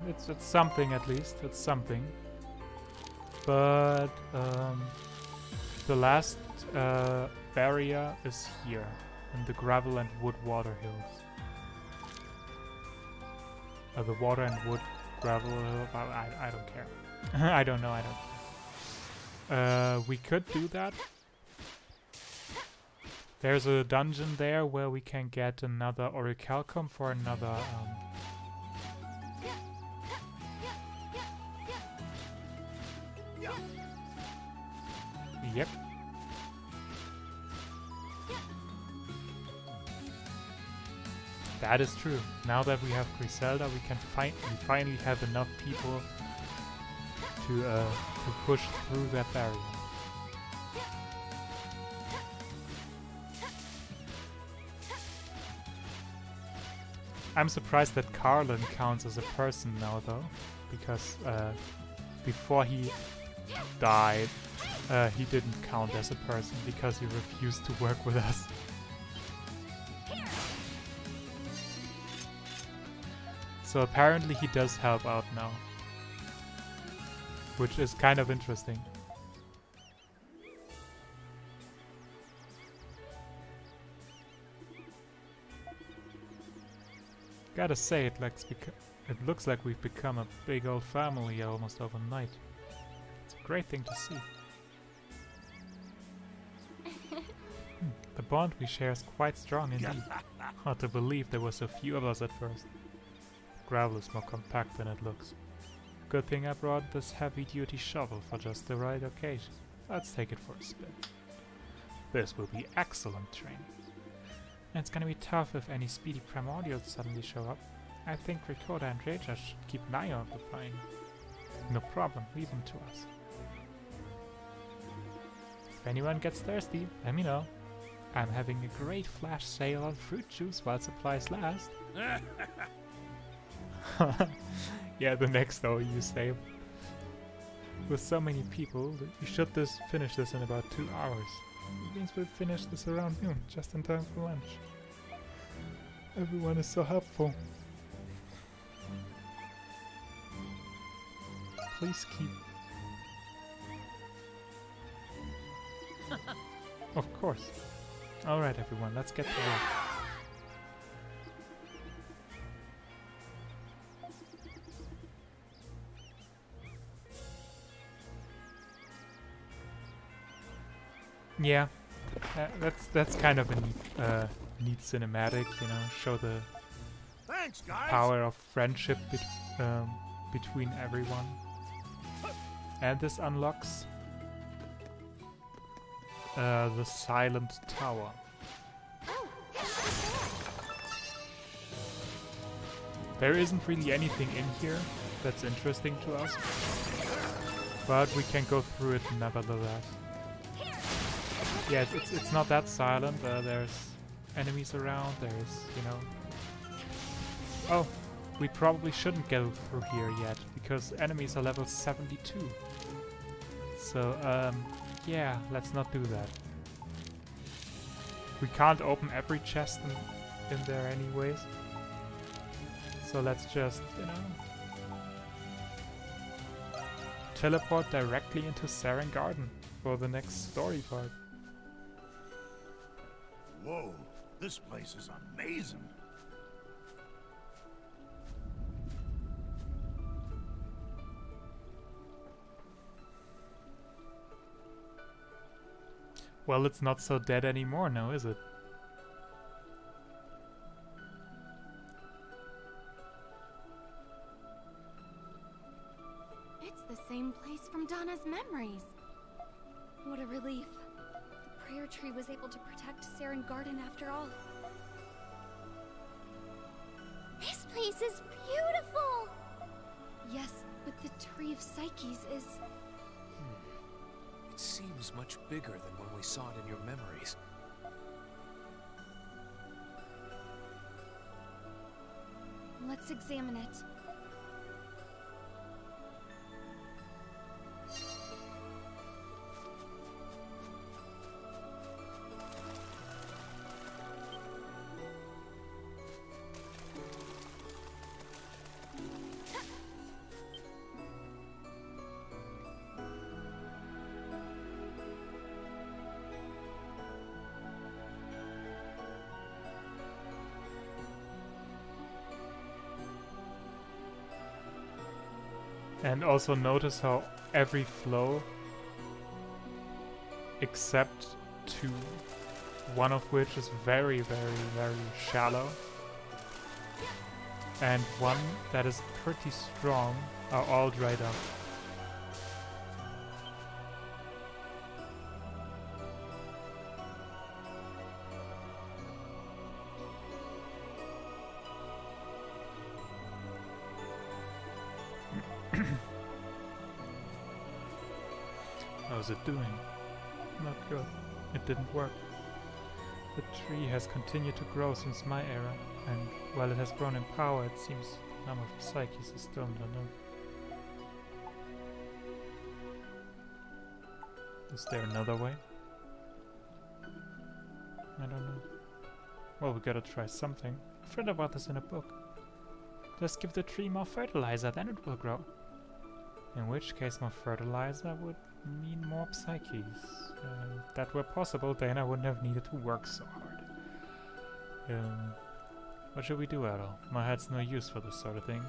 it's something at least. It's something. But the last barrier is here in the gravel and wood water hills. The water and wood gravel hill. I don't care. I don't know. I don't care. We could do that. There's a dungeon there where we can get another orichalcum for another Yep. That is true. Now that we have Griselda, we finally have enough people to push through that barrier. I'm surprised that Carlin counts as a person now, though, because before he died, he didn't count as a person because he refused to work with us. So apparently he does help out now, which is kind of interesting. Gotta say, it looks like we've become a big old family almost overnight. It's a great thing to see. The bond we share is quite strong indeed. Hard to believe there were so few of us at first. Gravel is more compact than it looks. Good thing I brought this heavy-duty shovel for just the right occasion. Let's take it for a spin. This will be excellent training. It's gonna be tough if any speedy primordials suddenly show up. I think Ricotta and Reja should keep an eye on the find. No problem, leave them to us. If anyone gets thirsty, let me know. I'm having a great flash sale on fruit juice while supplies last. Yeah, the next OU sale. With so many people, we should finish this in about 2 hours. It means we'll finish this around noon, just in time for lunch. Everyone is so helpful. Please keep... Of course. Alright everyone, let's get to work. Yeah, that's kind of a neat cinematic, you know, show the power of friendship between everyone. And this unlocks the Silent Tower. There isn't really anything in here that's interesting to us, but we can go through it nevertheless. Yeah, it's not that silent. There's enemies around. There's, you know... Oh, we probably shouldn't go through here yet, because enemies are level 72. So, yeah, let's not do that. We can't open every chest in there anyways. So let's just, you know... teleport directly into Saren Garden for the next story part. Whoa, this place is amazing. Well, it's not so dead anymore now, is it? It's the same place from Donna's memories. What a relief. The prayer tree was able to protect Saren Garden after all. This place is beautiful! Yes, but the Tree of Psyches is... It seems much bigger than when we saw it in your memories. Let's examine it. And also notice how every flow, except two, one of which is very, very, very shallow, and one that is pretty strong, are all dried up. How's it doing? Not good. It didn't work. The tree has continued to grow since my era, and while it has grown in power, it seems the number of psyches is still not enough. Is there another way? I don't know. Well, we gotta try something. I've read about this in a book. Just give the tree more fertilizer, then it will grow. In which case more fertilizer would mean more psyches. If that were possible, then I wouldn't have needed to work so hard. What should we do, Adol? My head's no use for this sort of thing.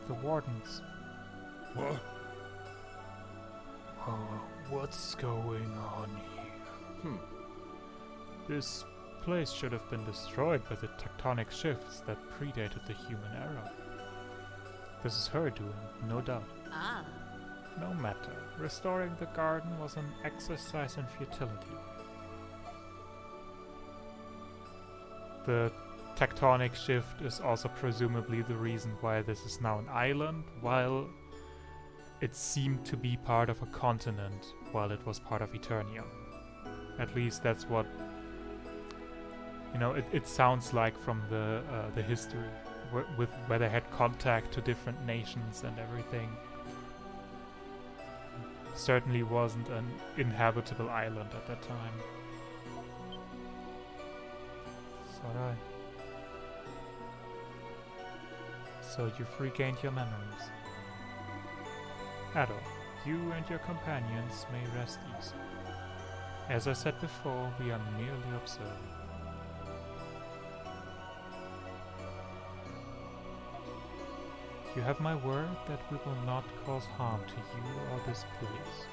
The wardens. What? What's going on here? This place should have been destroyed by the tectonic shifts that predated the human era. This is her doing, no doubt. Ah. No matter. Restoring the garden was an exercise in futility. The tectonic shift is also presumably the reason why this is now an island, while it seemed to be part of a continent while it was part of Eternia. At least that's what, you know, it sounds like from the history, where they had contact to different nations and everything. Certainly wasn't an inhabitable island at that time. Sarai. So you've regained your memories. Adol, you and your companions may rest easy. As I said before, we are merely observing. You have my word that we will not cause harm to you or this place.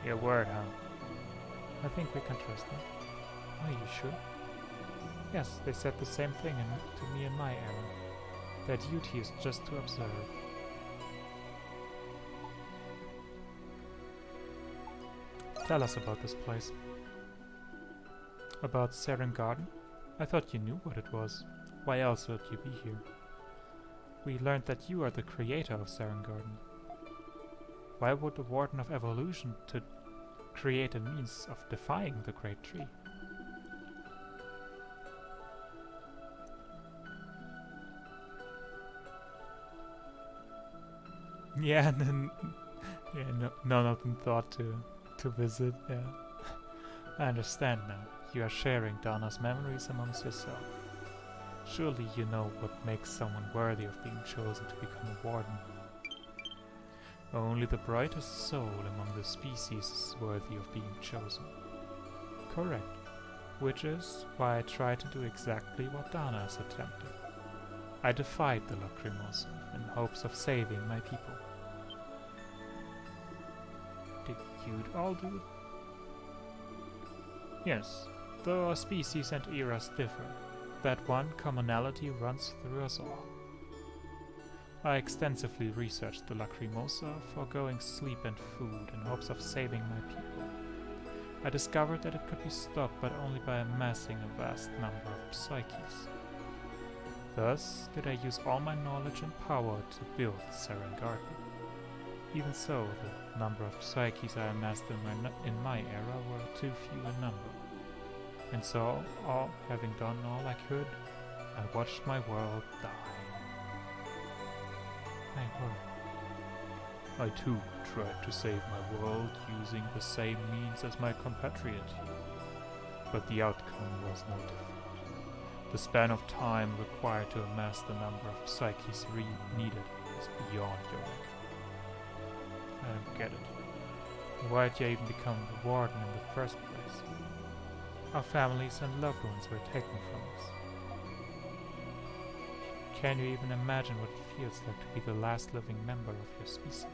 Your word, huh? I think we can trust them. Are you sure? Yes, they said the same thing to me in my era. Their duty is just to observe. Tell us about this place. About Seren Garden? I thought you knew what it was. Why else would you be here? We learned that you are the creator of Seren Garden. Why would the Warden of Evolution to create a means of defying the Great Tree? Yeah, none of them thought to visit, yeah. I understand now. You are sharing Dana's memories amongst yourself. Surely you know what makes someone worthy of being chosen to become a warden. Only the brightest soul among the species is worthy of being chosen. Correct. Which is why I try to do exactly what Dana has attempted. I defied the Lacrimosa in hopes of saving my people. Did you all do it? Yes, though our species and eras differ, that one commonality runs through us all. I extensively researched the Lacrimosa, foregoing sleep and food in hopes of saving my people. I discovered that it could be stopped, but only by amassing a vast number of psyches. Thus did I use all my knowledge and power to build Seren Garden. Even so, the number of psyches I amassed in my era were too few in number. And so, having done all I could, I watched my world die. I too tried to save my world using the same means as my compatriot, but the outcome was no different. The span of time required to amass the number of psyches needed is beyond your record. I don't get it. Why did you even become the warden in the first place? Our families and loved ones were taken from us. Can you even imagine what it feels like to be the last living member of your species?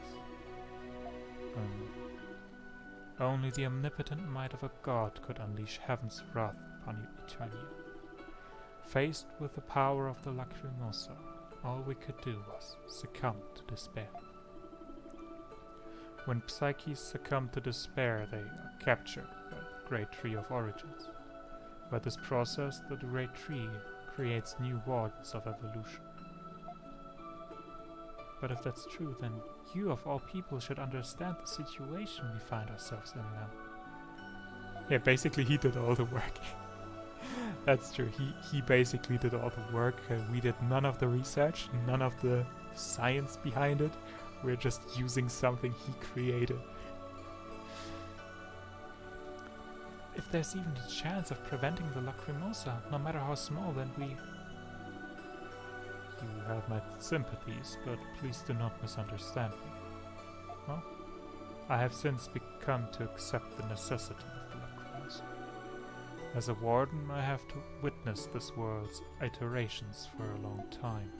Only the omnipotent might of a god could unleash heaven's wrath upon Eternia. Faced with the power of the Lacrimosa, all we could do was succumb to despair. When Psyches succumb to despair, they are captured by the Great Tree of Origins. By this process, the Great Tree creates new wardens of evolution. But if that's true, then you of all people should understand the situation we find ourselves in now. Yeah, basically he did all the work. That's true, he basically did all the work. We did none of the research, none of the science behind it. We're just using something he created. If there's even a chance of preventing the Lacrimosa, no matter how small, then we... You have my sympathies, but please do not misunderstand me. Well, I have since begun to accept the necessity of the Lacrimosa. As a warden, I have to witness this world's iterations for a long time.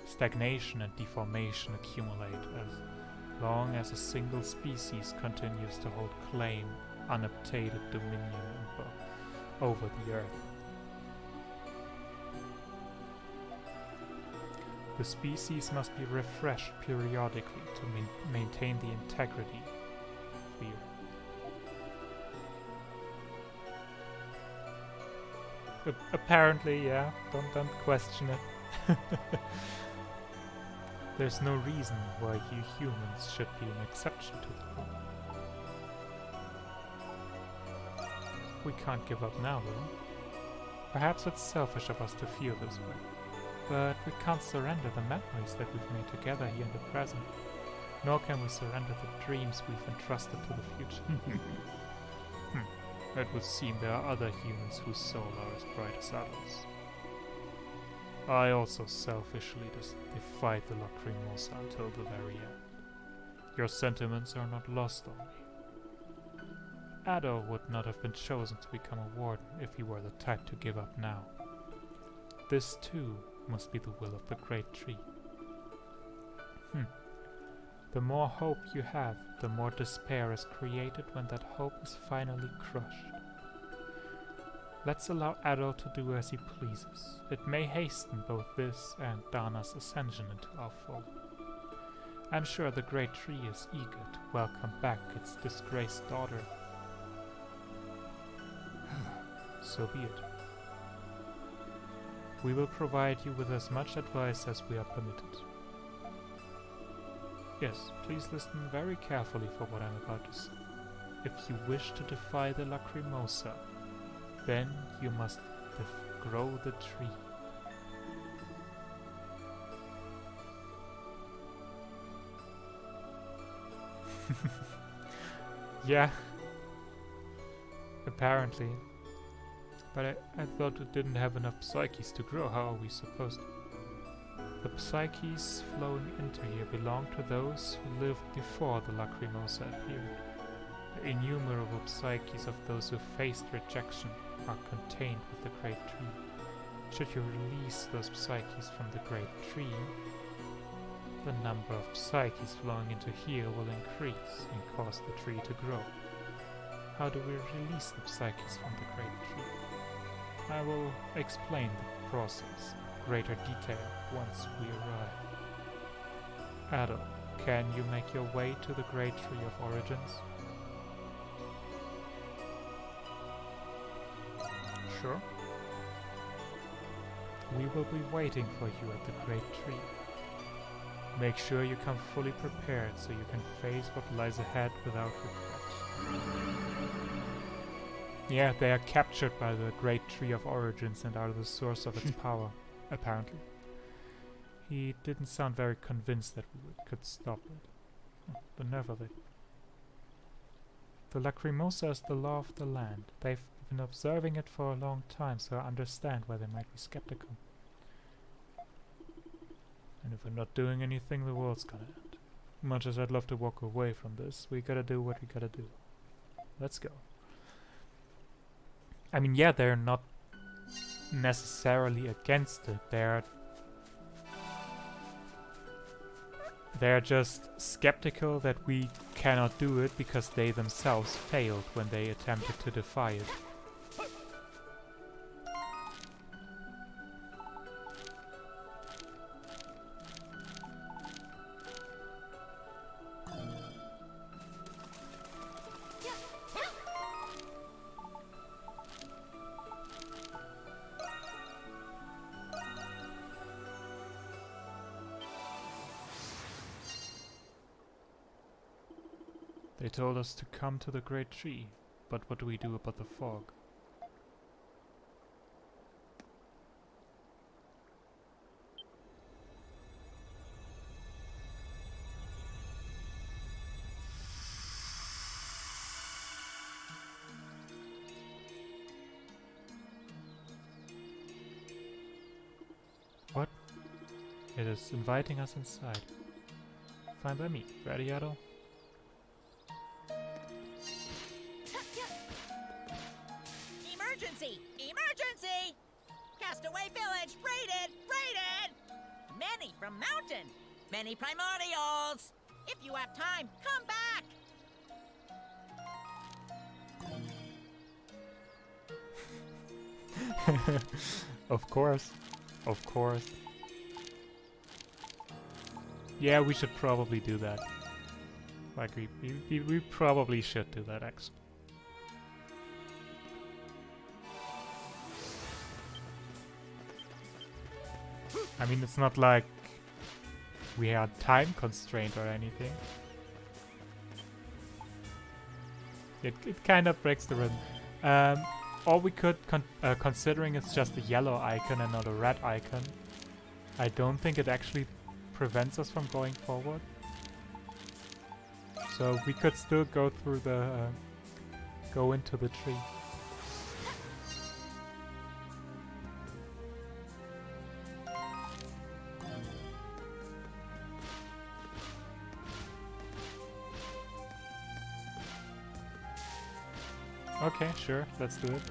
Stagnation and deformation accumulate as long as a single species continues to hold claim, unobtained dominion over the earth. The species must be refreshed periodically to maintain the integrity of the earth. Apparently, yeah, don't question it. There's no reason why you humans should be an exception to the rule. We can't give up now, though. Perhaps it's selfish of us to feel this way, but we can't surrender the memories that we've made together here in the present, nor can we surrender the dreams we've entrusted to the future. It would seem there are other humans whose souls are as bright as others. I also selfishly defied the Lacrimosa until the very end. Your sentiments are not lost on me. Addo would not have been chosen to become a warden if he were the type to give up now. This too must be the will of the Great Tree. The more hope you have, the more despair is created when that hope is finally crushed. Let's allow Addo to do as he pleases. It may hasten both this and Dana's ascension into our fold. I'm sure the Great Tree is eager to welcome back its disgraced daughter. So be it. We will provide you with as much advice as we are permitted. Yes, please listen very carefully for what I'm about to say. If you wish to defy the Lacrimosa, then you must grow the tree. Yeah. Apparently. But I thought we didn't have enough Psyches to grow. How are we supposed to? The Psyches flowing into here belong to those who lived before the Lacrimosa appeared. The innumerable Psyches of those who faced rejection are contained with the Great Tree. Should you release those Psyches from the Great Tree, the number of Psyches flowing into here will increase and cause the tree to grow. How do we release the Psyches from the Great Tree? I will explain the process in greater detail once we arrive. Addo, can you make your way to the Great Tree of Origins? Sure. We will be waiting for you at the Great Tree. Make sure you come fully prepared so you can face what lies ahead without regret. Yeah, they are captured by the Great Tree of Origins and are the source of its power, apparently. He didn't sound very convinced that we could stop it. But nevertheless. The Lacrimosa is the law of the land. They've been observing it for a long time, so I understand why they might be skeptical. And if we're not doing anything, the world's gonna end. Much as I'd love to walk away from this, we gotta do what we gotta do. Let's go. I mean, yeah, they're not necessarily against it. They're just skeptical that we cannot do it because they themselves failed when they attempted to defy it. They told us to come to the great tree, but what do we do about the fog? What? It is inviting us inside. Fine by me. Ready, Yaddle? Emergency! Emergency! Castaway Village! Raided! Raided! Many from Mountain! Many primordials! If you have time, come back! Of course. Of course. Yeah, we should probably do that. Like, we probably should do that, actually. I mean, it's not like we are time constrained or anything. It kind of breaks the rhythm. Or we could, considering it's just a yellow icon and not a red icon, I don't think it actually prevents us from going forward. So we could still go through the, go into the tree. Okay, sure, let's do it.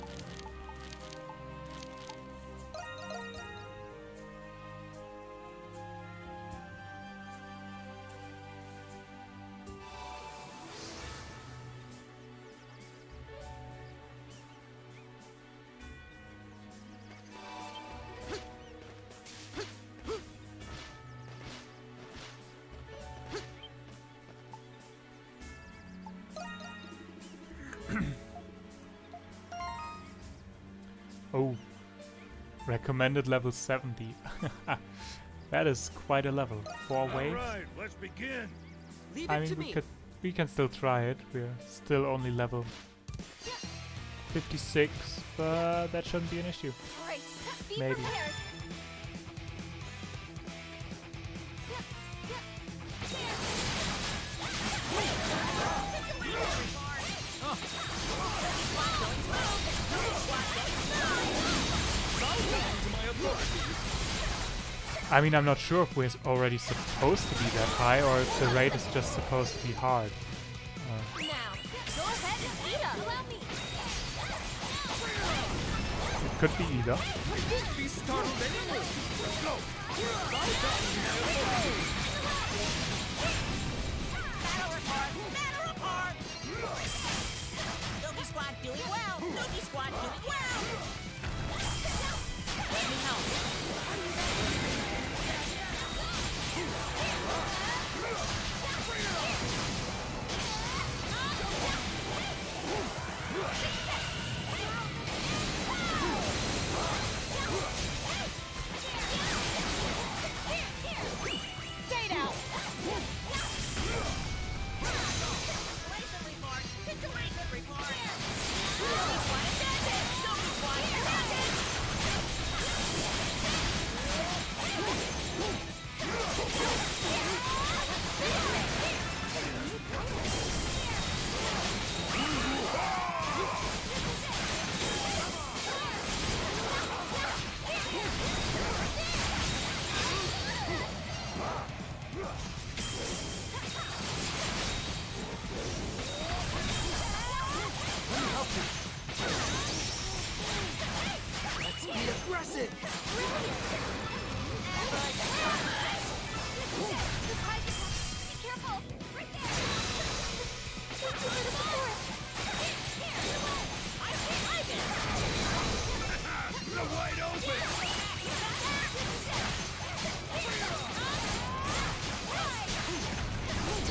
Oh, recommended level 70. That is quite a level. 4 waves. Alright, let's begin. Leave I it to mean, me. we can still try it. We're still only level 56, but that shouldn't be an issue. Alright, be Maybe. prepared. I mean, I'm not sure if we're already supposed to be that high or if the raid is just supposed to be hard. Now, go ahead and eat up. Allow me. It could be either. Be startled anymore. Let's go. Battle report! Battle report! Yogi Squad doing well! Yogi Squad doing well! Let me help. Stay down. Situation report! Situation report! Yogi Squad attended! Yogi Squad attended! Impressive! Be careful! Right there! Take to the forest! They're wide open!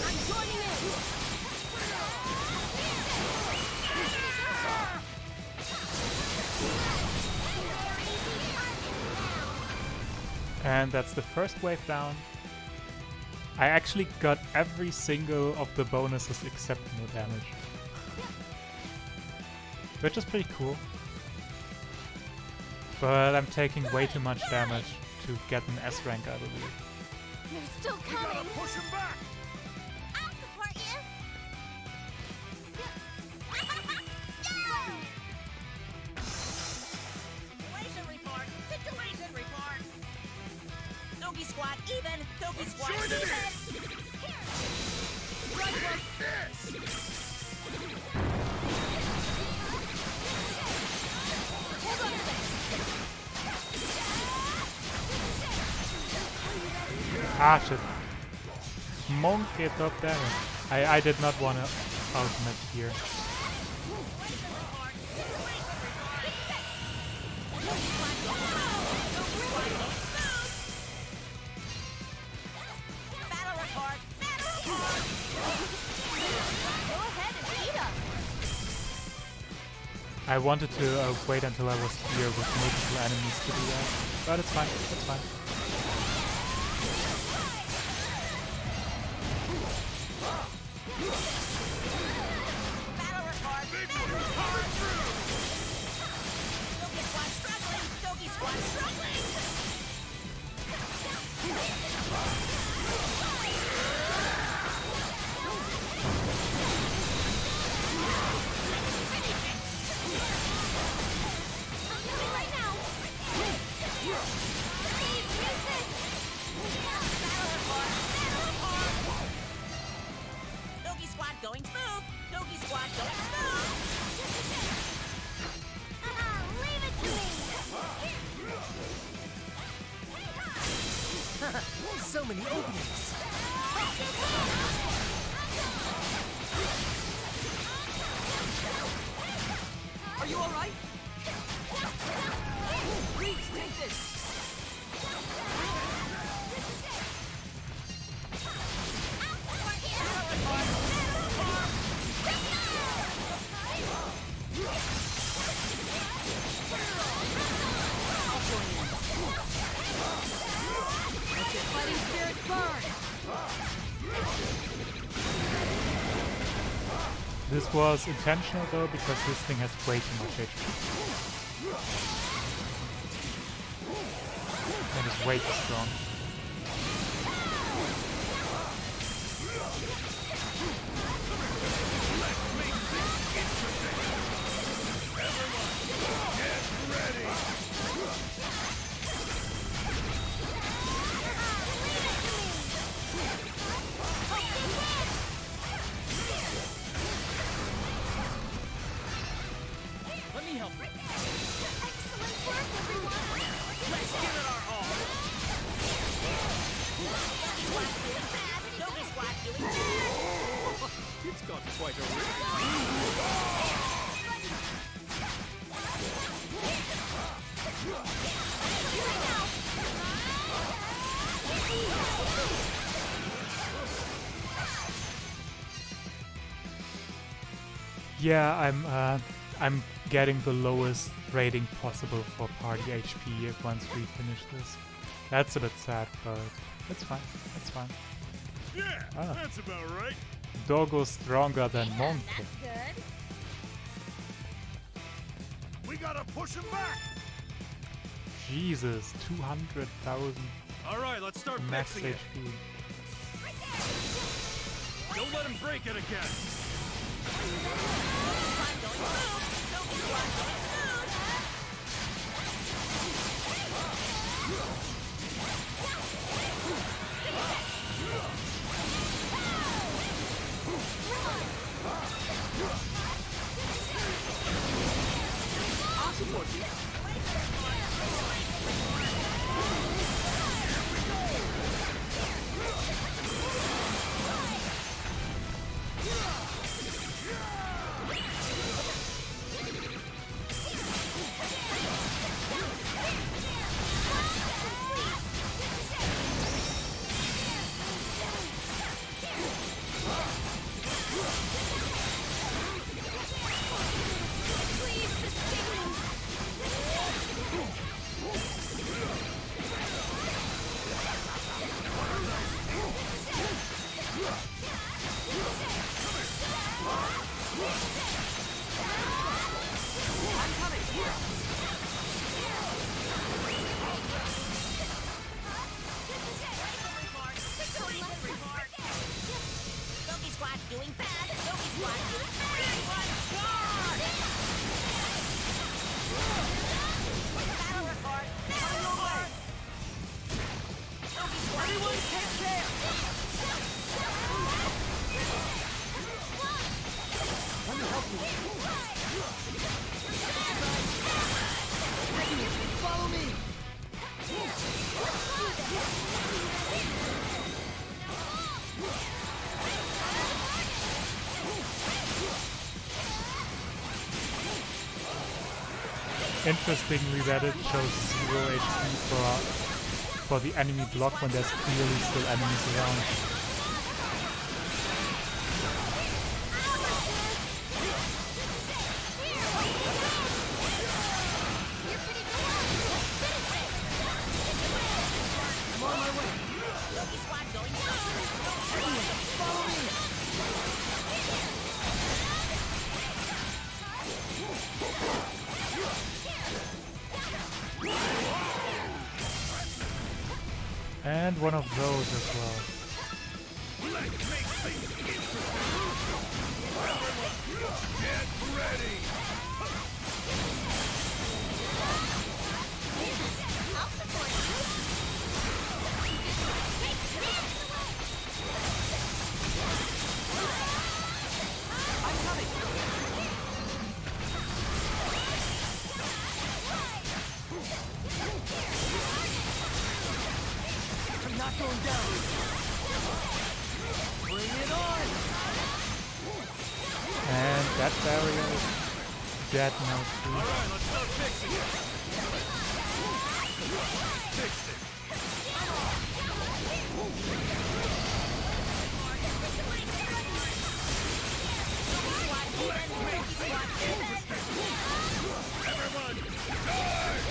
I'm joining in! And that's the first wave down. I actually got every single of the bonuses except no damage. Which is pretty cool. But I'm taking way too much damage to get an S rank, I believe. They're still We gotta coming! push him back! I'll support you! Situation report. Situation report. Doggy squad even. Doggy squad Join even. it Take this! Ah shit. Monk get top damage. I did not want to ultimate here. Battle report. Battle report. Go ahead and beat 'em! I wanted to wait until I was here with multiple enemies to do that. But it's fine, it's fine. Battle report. Battle report. Doggy squad struggling. Doggy squad struggling. I'm doing right now! Please, use this! Battle report. Battle report. Doggy squad going smooth. Doggy squad going smooth. Leave it to me! So many openings! Are you alright? Please, take this! Fighting spirit burn! This was intentional though, because this thing has way too much HP. And it's way too strong. Let me help you. Excellent work, everyone! Let's give it our all! Doggy squad doing bad. It's got quite a ring. Yeah, I'm getting the lowest rating possible for party HP once we finish this. That's a bit sad, but it's fine. It's fine. Yeah, Ah. that's about right. Doggo's stronger than Monk. That's good. We gotta push him back! Jesus, 200,000 Alright, let's start max fixing it. HP. Don't let him break it again! I'll support you. Doki Squad's doing bad. Doki Squad's doing bad. Everyone, guard! Battle report. Battle report. Doki Squad. Everyone take care! Let me help you. Follow me. Interestingly, that it shows 0 HP for the enemy block when there's clearly still enemies around. Doki Squad going Follow me. And one of those as well. Let's make things interesting. Get ready. I'll support you. I'm coming! I'm not going down! Bring it on! And that barrier is dead now All too. right, let's start fixing it. Fixed it. Let's make things interesting. Everyone, guard!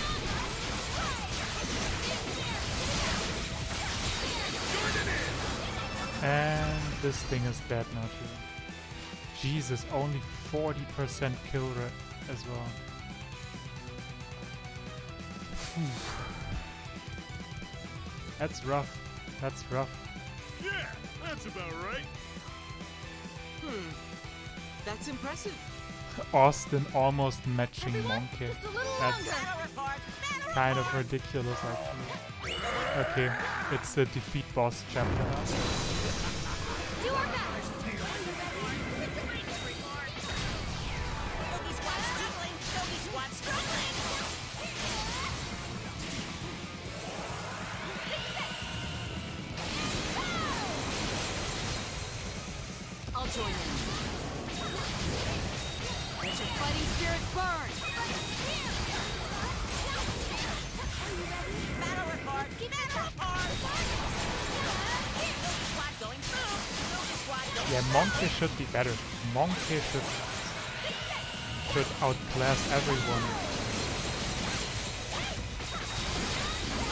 And this thing is dead now too. Jesus, only 40% kill rate as well. Phew. That's rough. That's rough. Yeah, that's about right. That's impressive. Austin almost matching Everyone, Monkey. just a little That's longer. Battle report. Battle kind of ridiculous actually. Okay, it's the defeat boss chapter now. Do our best. Doki Squad struggling. Doki Squad struggling. I'll join in. Let your fighting spirit burn! Battle report. Battle report. Doki Squad going through. Doki Squad going Yeah, Monkey should be better. Monkey should outclass everyone.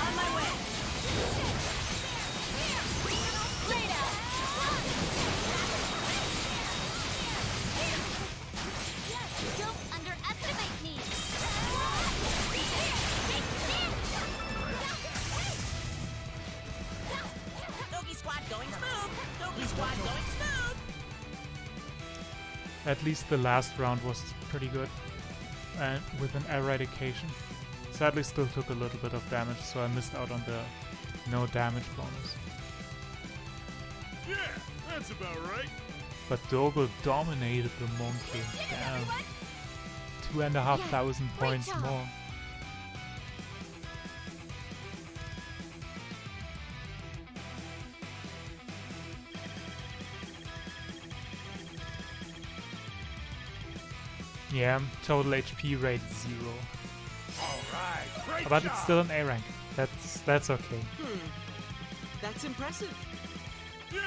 on my way. Don't underestimate me. Doki Squad going smooth. Doki Squad going smooth. At least the last round was pretty good. And with an eradication. Sadly still took a little bit of damage, so I missed out on the no damage bonus. Yeah, that's about right. But Dogo dominated the Monkey. Damn. 2,500 Yes, great points job. more. Yeah, total HP rate 0. All right, great But job. it's still an A rank. That's okay. That's impressive. Yeah,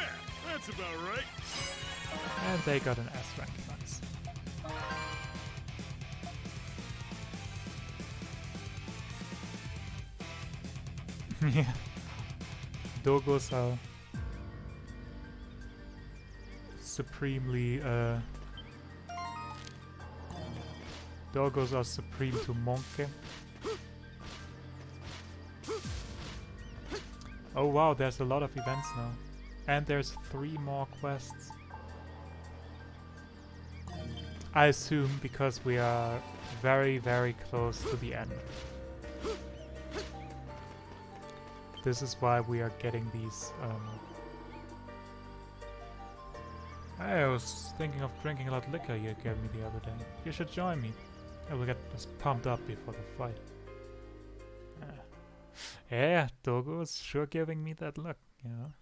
that's about right. And they got an S rank. Nice. Yeah. Dogos are supremely Dogos are supreme to Monkey. Oh wow, there's a lot of events now. And there's 3 more quests. I assume because we are very, very close to the end. This is why we are getting these. I was thinking of drinking a lot of liquor you gave me the other day. You should join me. I will get us pumped up before the fight. Yeah, Dogo is sure giving me that look, you know.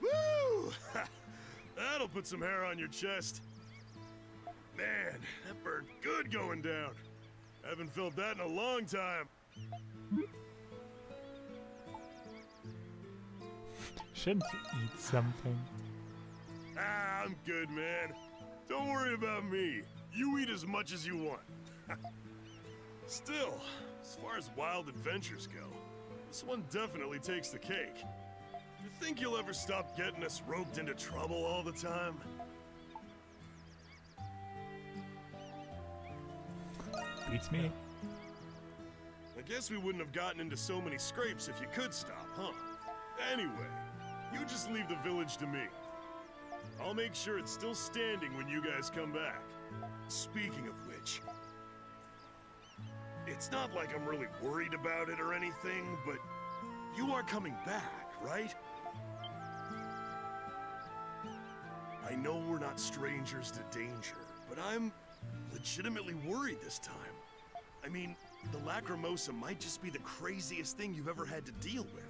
Woo! That'll put some hair on your chest. Man, that burned good going down. Haven't felt that in a long time. Shouldn't you eat something? Ah, I'm good, man. Don't worry about me. You eat as much as you want. Still, as far as wild adventures go, this one definitely takes the cake. You think you'll ever stop getting us roped into trouble all the time? Beats me. I guess we wouldn't have gotten into so many scrapes if you could stop, huh? Anyway, you just leave the village to me. I'll make sure it's still standing when you guys come back. Speaking of which, it's not like I'm really worried about it or anything, but you are coming back, right? I know we're not strangers to danger, but I'm legitimately worried this time. I mean, the Lacrimosa might just be the craziest thing you've ever had to deal with.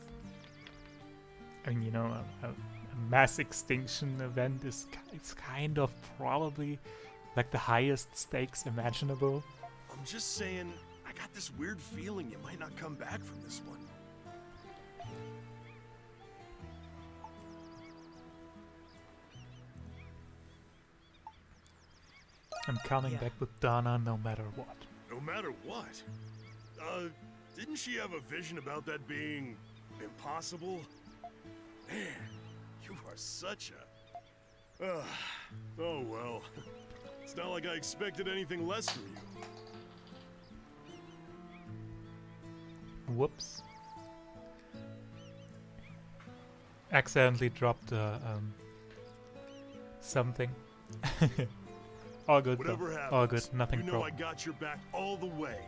I mean, you know, a mass extinction event is it's kind of probably like the highest stakes imaginable. I'm just saying, I got this weird feeling you might not come back from this one. I'm coming back with Dana no matter what. No matter what? Didn't she have a vision about that being impossible? Man, you are such a... oh well. It's not like I expected anything less from you. Whoops. Accidentally dropped something. All good Whatever though. happens, All good, nothing you know broken. I got your back all the way.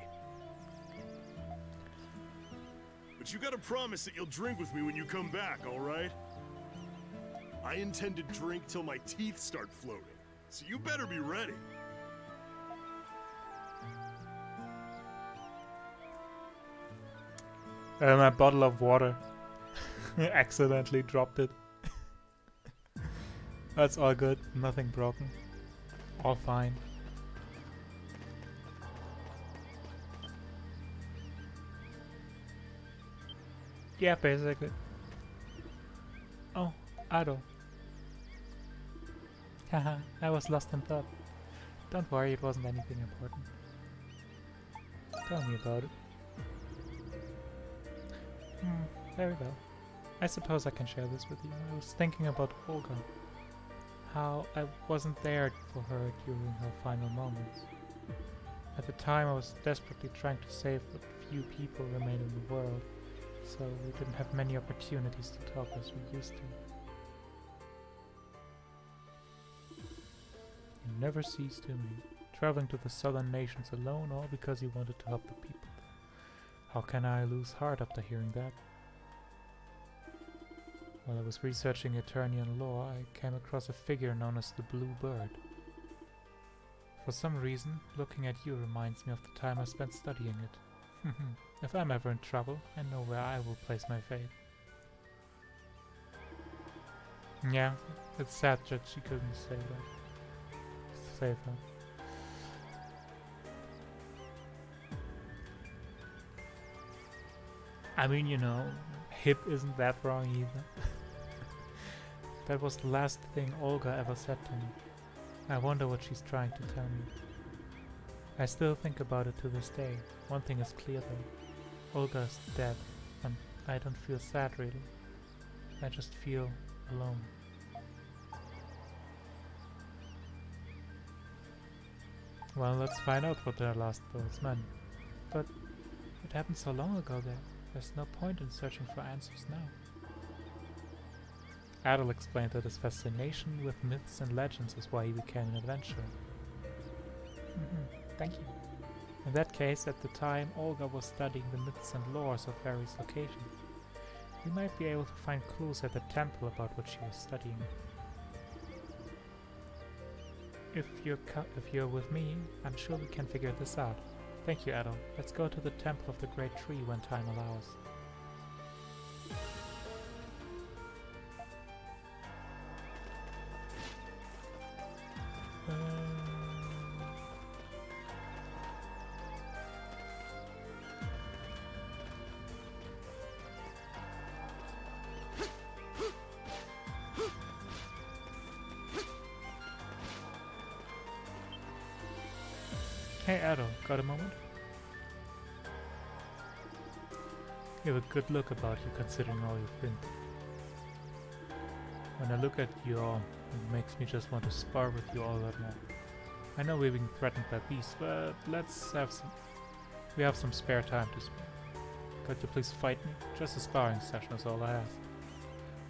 But you gotta promise that you'll drink with me when you come back, alright? I intend to drink till my teeth start floating, so you better be ready. My bottle of water. Accidentally dropped it. That's all good, nothing broken. All fine. Yeah, basically. Oh, Ado. Haha, I was lost in thought. Don't worry, it wasn't anything important. Tell me about it. Very well. I suppose I can share this with you. I was thinking about Olga. How I wasn't there for her during her final moments. At the time I was desperately trying to save what few people remain in the world, so we didn't have many opportunities to talk as we used to. You never ceased to me, traveling to the southern nations alone, all because you wanted to help the people there. How can I lose heart after hearing that? While I was researching Eternian lore, I came across a figure known as the Blue Bird. For some reason, looking at you reminds me of the time I spent studying it. If I'm ever in trouble, I know where I will place my faith. Yeah, it's sad that she couldn't say that. Save her. I mean, you know, hip isn't that wrong either. That was the last thing Olga ever said to me. I wonder what she's trying to tell me. I still think about it to this day. One thing is clear though. Olga is dead, and I don't feel sad really. I just feel alone. Well, let's find out what their last thoughts meant. But it happened so long ago that there's no point in searching for answers now. Adol explained that his fascination with myths and legends is why he became an adventurer. Thank you. In that case, at the time, Olga was studying the myths and lores of various locations. We might be able to find clues at the temple about what she was studying. If you're with me, I'm sure we can figure this out. Thank you, Adol. Let's go to the Temple of the Great Tree when time allows. Hey Adol, got a moment? You have a good look about you considering all you've been through. When I look at you all, it makes me just want to spar with you all that more. I know we're being threatened by beasts, but we have some spare time to spare. Could you please fight me? Just a sparring session is all I ask.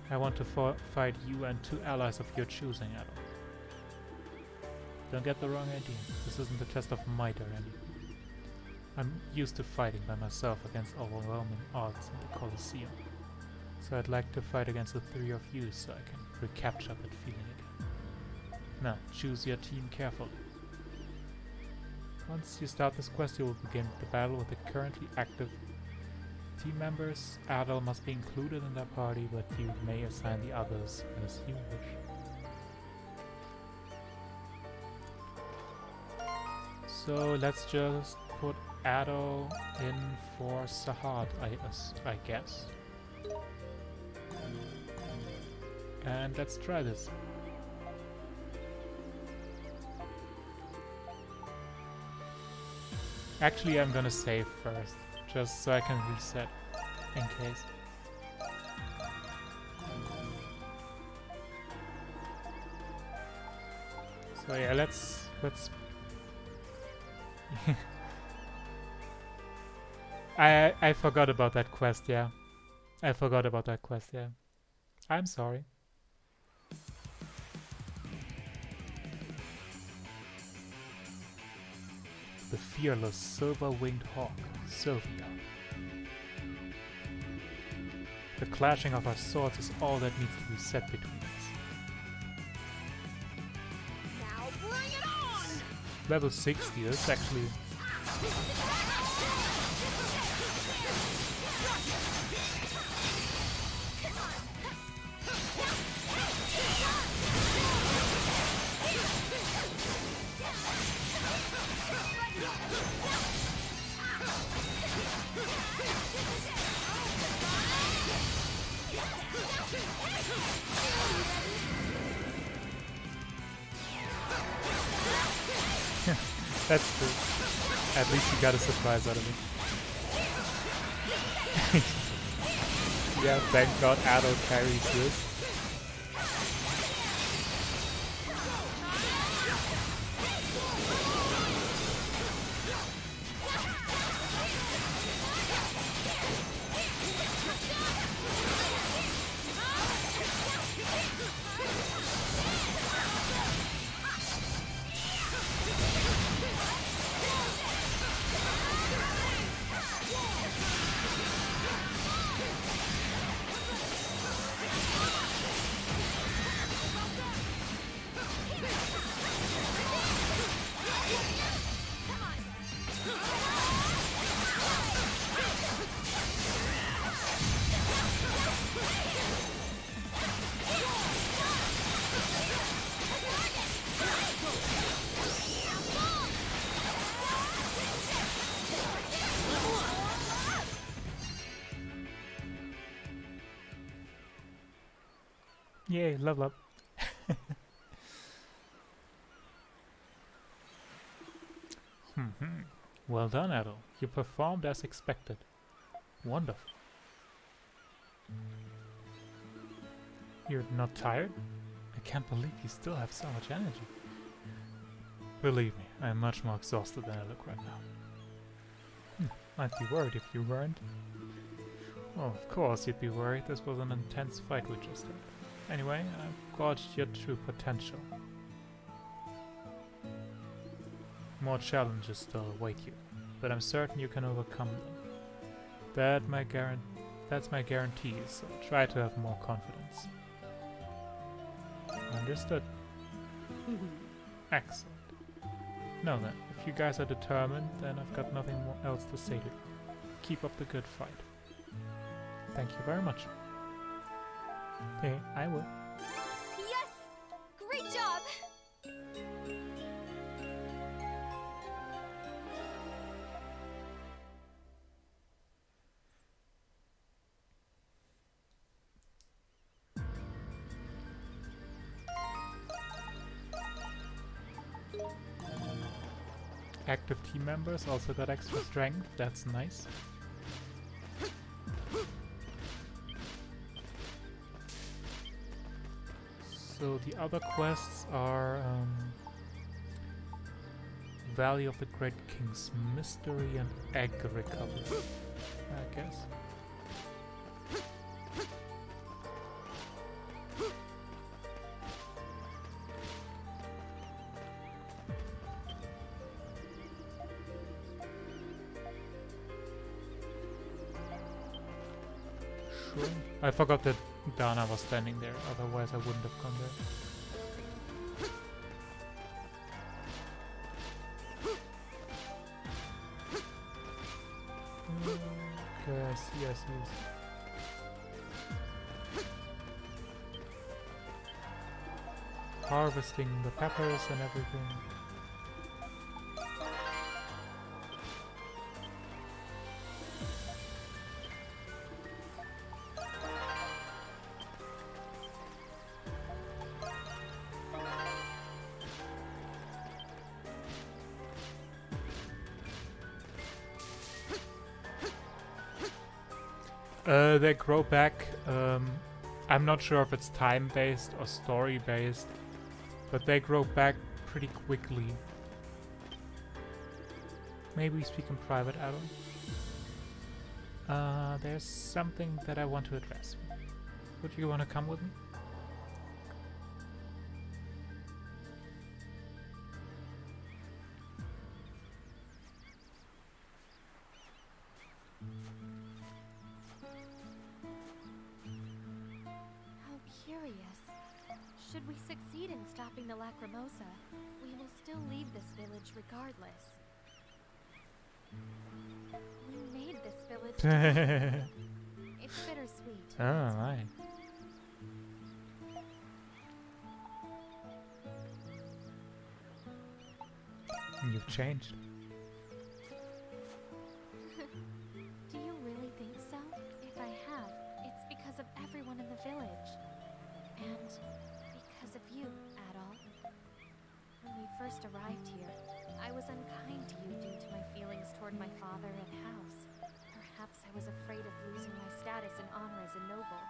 I want to fight you and 2 allies of your choosing, Adol. Don't get the wrong idea. This isn't a test of might or anything. I'm used to fighting by myself against overwhelming odds in the Colosseum. So I'd like to fight against the 3 of you so I can recapture that feeling again. Now, choose your team carefully. Once you start this quest, you will begin the battle with the currently active team members. Adol must be included in that party, but you may assign the others as you wish. So let's just put Adol in for Sahad, I guess. And let's try this. Actually, I'm gonna save first, just so I can reset in case. So yeah, let's I forgot about that quest, yeah. I forgot about that quest, yeah. I'm sorry. The fearless silver-winged hawk, Sylvia. The clashing of our swords is all that needs to be said between us. Now bring it on! Level 60 is actually... That's true. At least you got a surprise out of it. Yeah, thank God Adol carries this. Yay, level up. Well done, Adol. You performed as expected. Wonderful. You're not tired? I can't believe you still have so much energy. Believe me, I am much more exhausted than I look right now. I'd be worried if you weren't. Oh, of course you'd be worried. This was an intense fight we just had. Anyway, I've gauged your true potential. More challenges still await you, but I'm certain you can overcome them. That's my guarantee, so try to have more confidence. Understood. Excellent. Now then, if you guys are determined, then I've got nothing more else to say to you. Keep up the good fight. Thank you very much. Hey, I will. Yes! Great job! Active team members also got extra strength. That's nice. So the other quests are Valley of the Great King's Mystery and Egg Recovery, I guess. Sure. I forgot that Dana was standing there, otherwise I wouldn't have gone there. Okay, I see. Harvesting the peppers and everything. They grow back. I'm not sure if it's time-based or story-based, but they grow back pretty quickly. Maybe we speak in private, Adam. There's something that I want to address. Would you want to come with me? Should we succeed in stopping the Lacrimosa, we will still leave this village regardless. We made this village together. It's bittersweet. Oh, right. You've changed. Do you really think so? If I have, it's because of everyone in the village. And because of you, Adol. When we first arrived here, I was unkind to you due to my feelings toward my father and house. Perhaps I was afraid of losing my status and honor as a noble.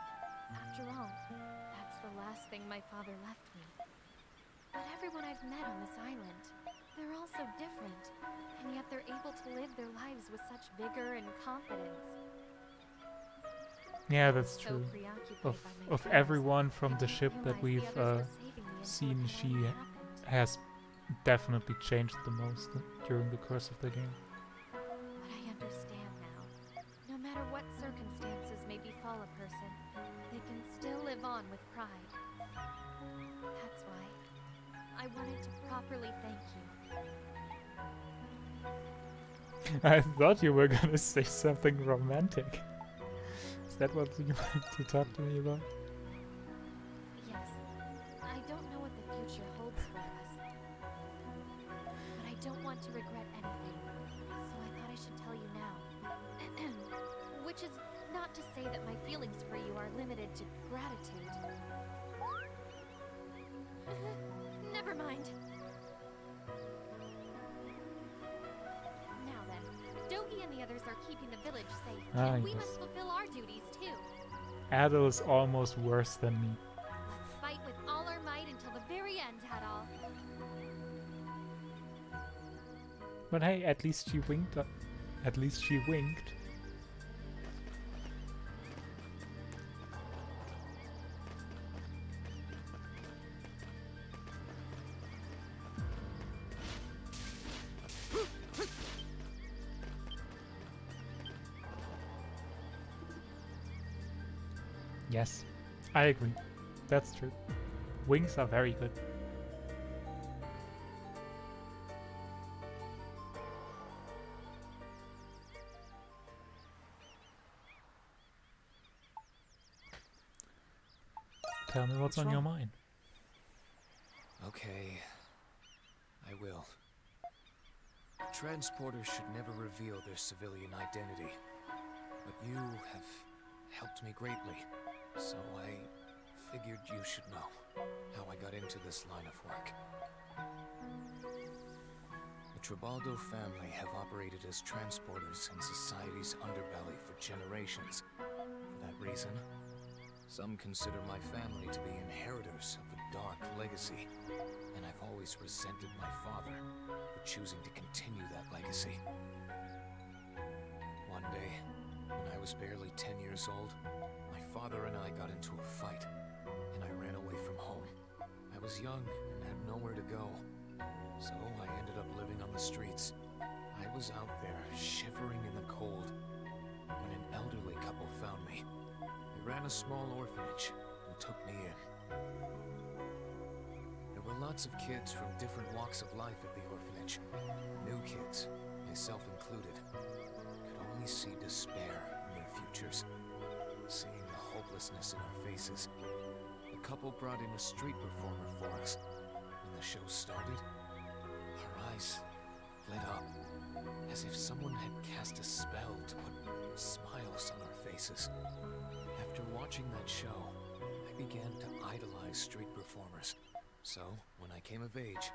After all, that's the last thing my father left me. But everyone I've met on this island, they're all so different, and yet they're able to live their lives with such vigor and confidence. Yeah, that's So true. preoccupied by my Of past, everyone from I the didn't ship that realize we've the others were saving me seen, until she it happened. has definitely changed the most during the course of the game. But I understand now. No matter what circumstances may befall a person, they can still live on with pride. That's why I wanted to properly thank you. I thought you were gonna say something romantic. Is that what you want to talk to me about? Yes, I don't know what the future holds for us. But I don't want to regret anything, so I thought I should tell you now. Which is not to say that my feelings for you are limited to gratitude. Never mind. Now then, Dogi and the others are keeping the village safe, and we yes. must fulfill our duties too. Adol is almost worse than me. Let's fight with all our might until the very end, Hadal. But hey, at least she winked. At least she winked. Yes, I agree. That's true. Wings are very good. Tell me what's on your mind. Okay, I will. Transporters should never reveal their civilian identity. But you have helped me greatly, so I figured you should know how I got into this line of work. The Tribaldo family have operated as transporters in society's underbelly for generations. For that reason, some consider my family to be inheritors of a dark legacy, and I've always resented my father for choosing to continue that legacy. One day, when I was barely 10 years old, my father and I got into a fight, and I ran away from home. I was young and had nowhere to go, so I ended up living on the streets. I was out there, shivering in the cold, when an elderly couple found me. They ran a small orphanage and took me in. There were lots of kids from different walks of life at the orphanage. New kids, myself included, could only see despair in their futures. Seeing the hopelessness in our faces, the couple brought in a street performer for us. When the show started, our eyes lit up, as if someone had cast a spell to put smiles on our faces. After watching that show, I began to idolize street performers. So, when I came of age,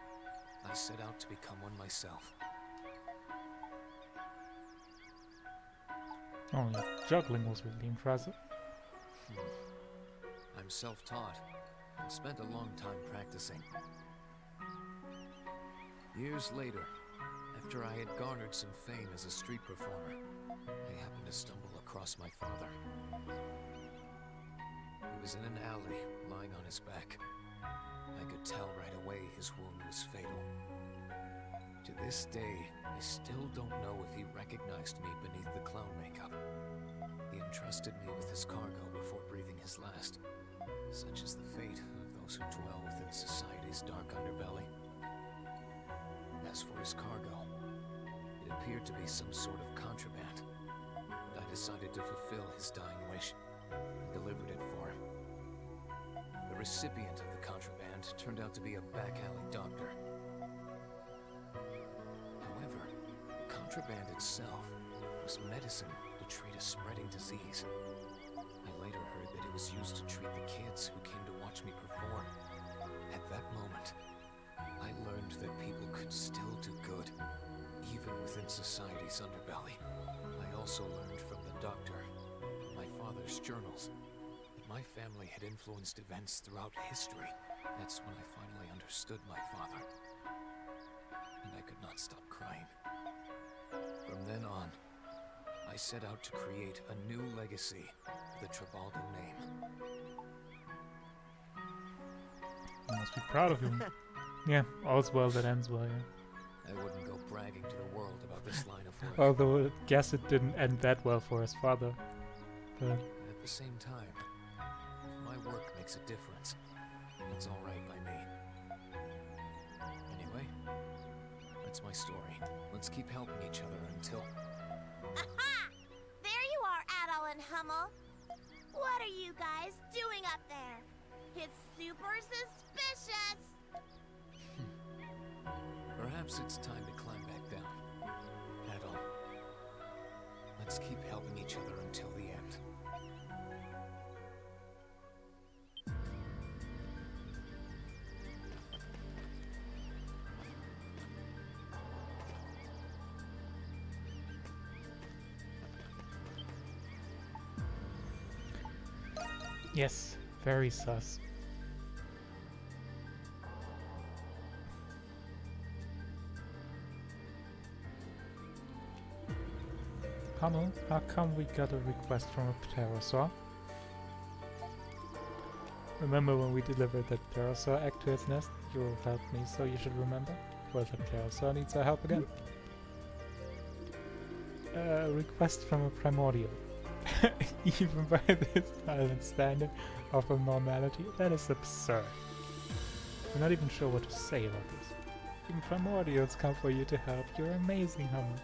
I set out to become one myself. Oh, your juggling was really impressive. I'm self-taught and spent a long time practicing. Years later, after I had garnered some fame as a street performer, I happened to stumble across my father. He was in an alley, lying on his back. I could tell right away his wound was fatal. To this day, I still don't know if he recognized me beneath the clown makeup. He entrusted me with his cargo before breathing his last. Such is the fate of those who dwell within society's dark underbelly. As for his cargo, it appeared to be some sort of contraband, and I decided to fulfill his dying wish. I delivered it for him. The recipient of the contraband turned out to be a back-alley doctor. However, the contraband itself was medicine to treat a spreading disease. I later heard that it was used to treat the kids who came to watch me perform. At that moment, I learned that people could still do good, even within society's underbelly. I also learned from the doctor, my father's journals, that my family had influenced events throughout history. That's when I finally understood my father, and I could not stop crying. From then on, I set out to create a new legacy for the Tribaldo name. You must be proud of him. Yeah, all's well that ends well, yeah. I wouldn't go bragging to the world about this line of work. Although I guess it didn't end that well for his father. But At the same time, if my work makes a difference, that's all right by me. Anyway, that's my story. Let's keep helping each other until... Aha! There you are, Adol and Hummel. What are you guys doing up there? It's super suspicious. Perhaps it's time to climb back down. Adol, let's keep helping each other until the end. yes, very sus. Hummel, how come we got a request from a pterosaur? Remember when we delivered that pterosaur egg to its nest? You helped me, so you should remember. Well, the pterosaur needs our help again. A request from a primordial. Even by this island standard of normality, that is absurd. I'm not even sure what to say about this. Even primordials come for you to help. You're amazing, Hummel.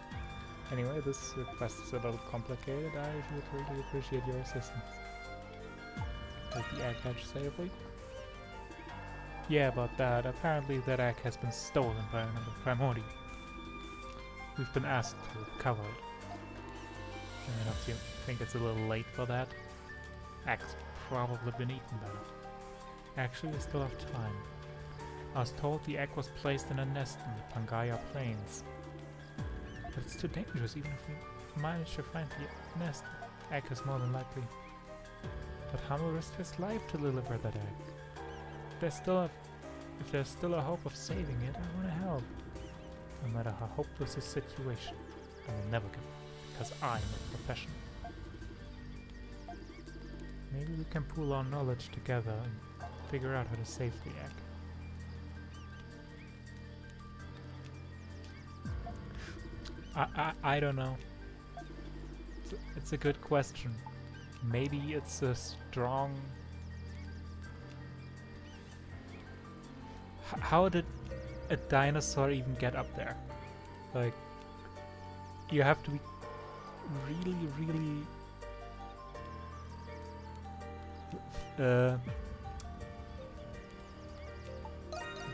Anyway, this request is a little complicated. I would really appreciate your assistance. Take the egg hatch safely. Yeah, about that. Apparently that egg has been stolen by another primordial. We've been asked to recover it. And don't you think it's a little late for that? Egg's probably been eaten by it. Actually, we still have time. I was told the egg was placed in a nest in the Pangaea Plains. But it's too dangerous. Even if we manage to find the nest, egg is more than likely. But Hummel risked his life to deliver that egg. If there's still a hope of saving it, I want to help. No matter how hopeless the situation, I will never give up, because I'm a professional. Maybe we can pool our knowledge together and figure out how to save the egg. I don't know. It's a good question. Maybe it's a strong... How did a dinosaur even get up there? Like, you have to be really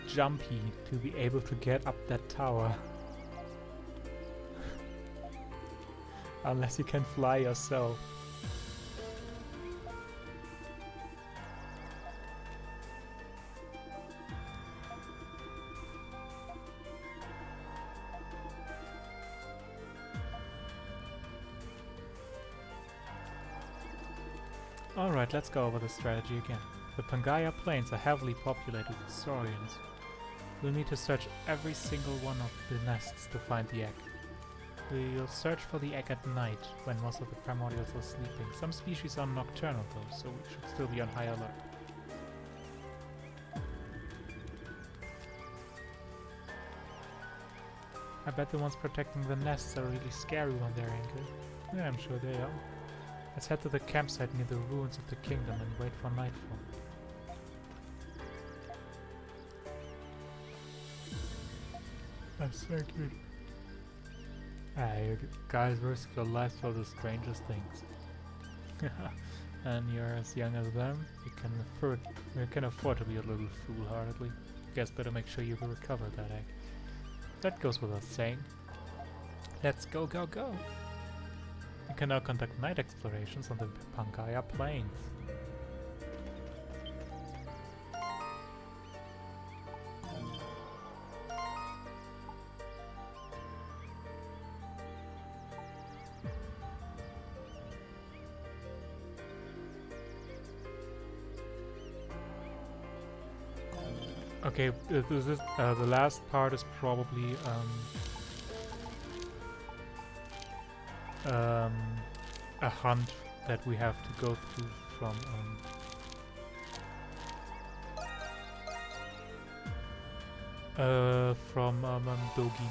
jumpy to be able to get up that tower. Unless you can fly yourself. Alright, let's go over the strategy again. The Pangaea Plains are heavily populated with saurians. We'll need to search every single one of the nests to find the egg. We'll search for the egg at night, when most of the primordials are sleeping. Some species are nocturnal though, so we should still be on high alert. I bet the ones protecting the nests are really scary when they're angry. Yeah, I'm sure they are. Let's head to the campsite near the ruins of the kingdom and wait for nightfall. That's so cute. You guys risk your lives for the strangest things. And you're as young as them, you can afford to be a little foolhardily. Guess better make sure you recover that egg. That goes without saying. Let's go, go, go! You can now conduct night explorations on the Pangaea Plains. Okay, this is the last part is probably a hunt that we have to go through from Dogi.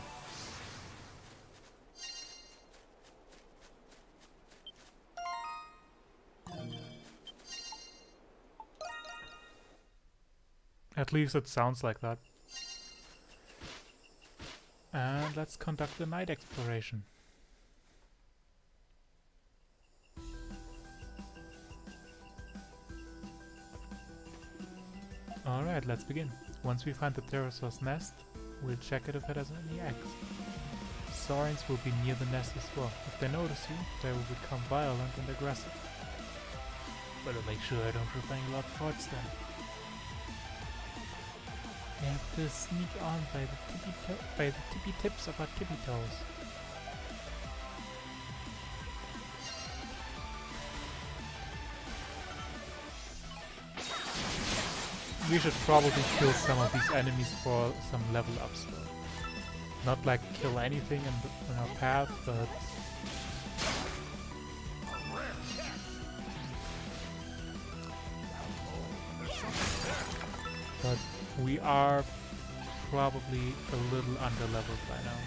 At least it sounds like that. And let's conduct the night exploration. Alright, let's begin. Once we find the pterosaur's nest, we'll check it if it has any eggs. Saurians will be near the nest as well. If they notice you, they will become violent and aggressive. Better make sure I don't rip any loud farts then. We have to sneak on by the tippy tips of our tippy toes. We should probably kill some of these enemies for some level ups though. Not like kill anything in our path, but but we are probably a little under-leveled by now.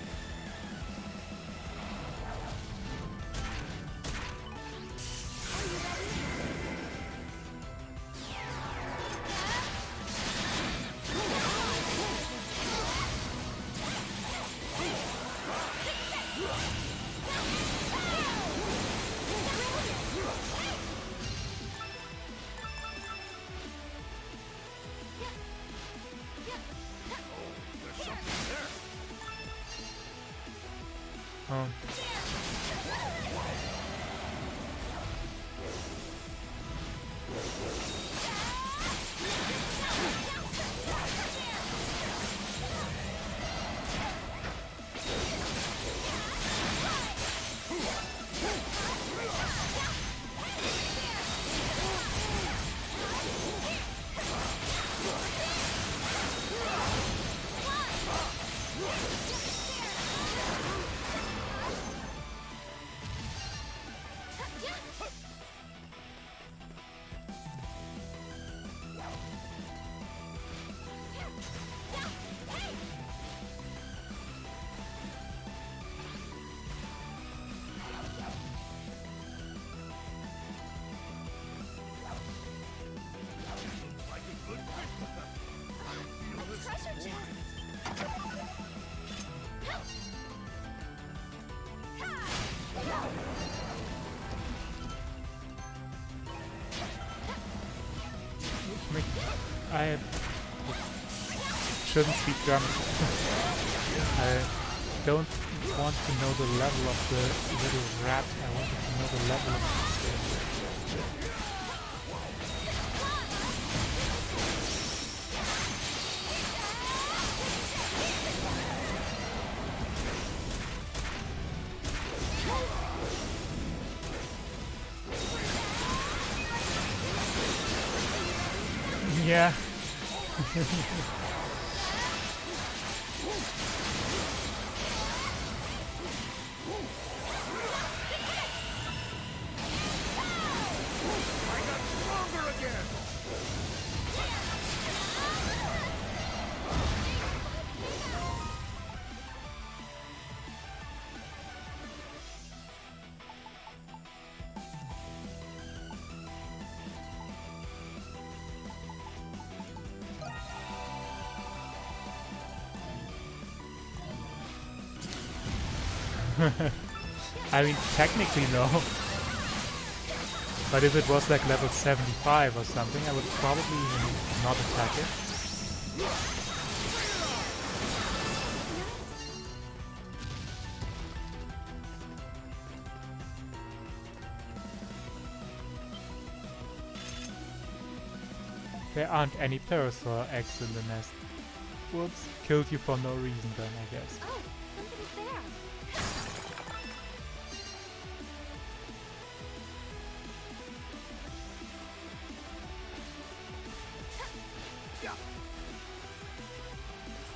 I shouldn't speak German. I don't want to know the level of the little rat. I wanted to know the level of the game. Yeah. I mean, technically no. But if it was like level 75 or something, I would probably even not attack it. There aren't any Parasaur eggs in the nest. Whoops, killed you for no reason then, I guess. Oh, something's there.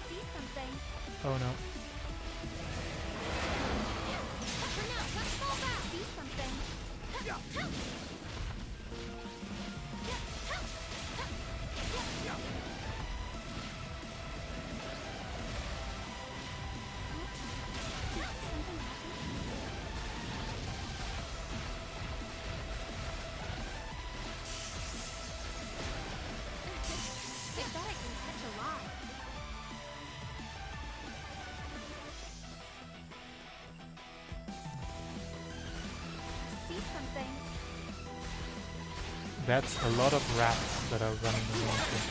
See something? Oh no. For now, let's fall back. See something? That's a lot of rats that are running around here.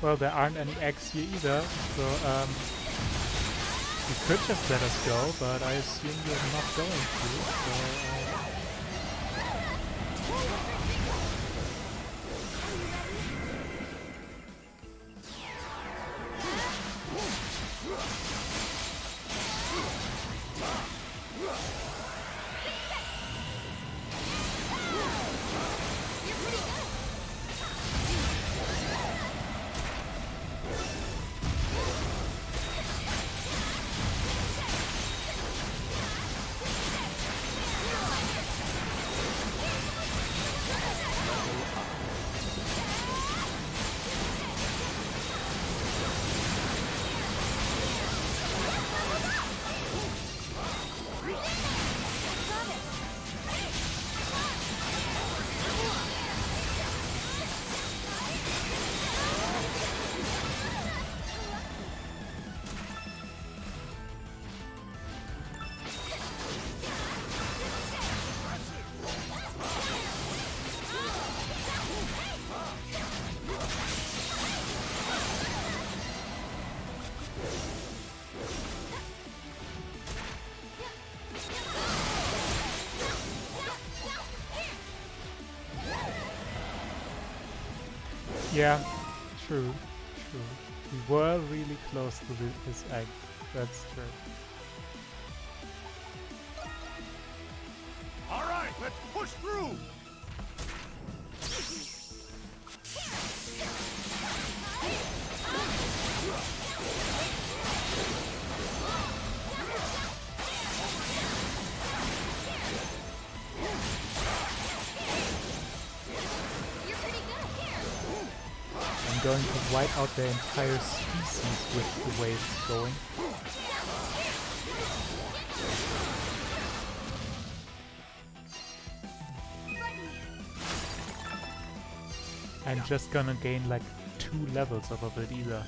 Well, there aren't any eggs here either, so You could just let us go, but I assume you're not going to, so... Yeah, true. We were really close to his egg. That's true. All right, let's push through. I'm going to wipe out their entire species with the way it's going. I'm just gonna gain like 2 levels off of it either.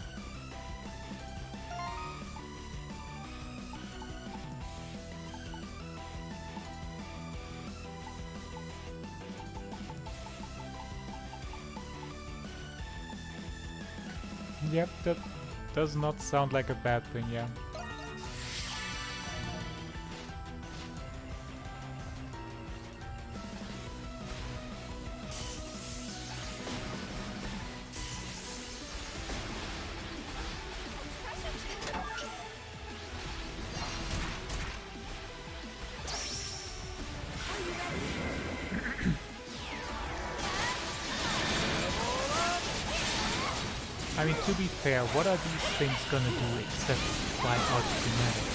Yep, that does not sound like a bad thing, yeah. I mean, to be fair, what are these things gonna do except fly out humanity?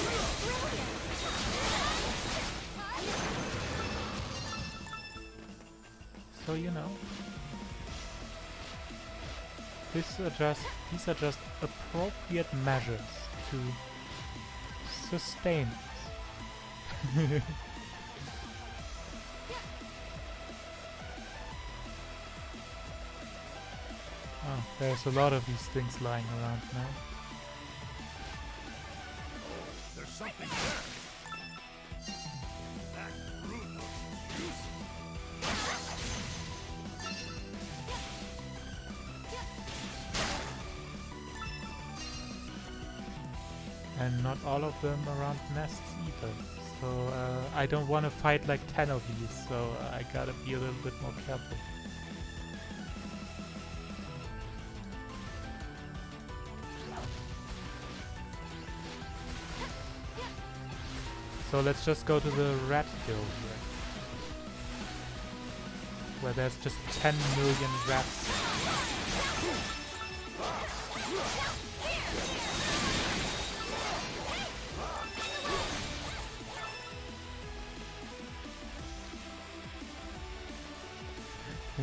So, you know, these are just appropriate measures to sustain us. Oh, there's a lot of these things lying around now. There's something there. That fruit looks juicy. And not all of them around nests either. So I don't want to fight like 10 of these, so I gotta be a little bit more careful. So let's just go to the rat hill here, where there's just 10 million rats.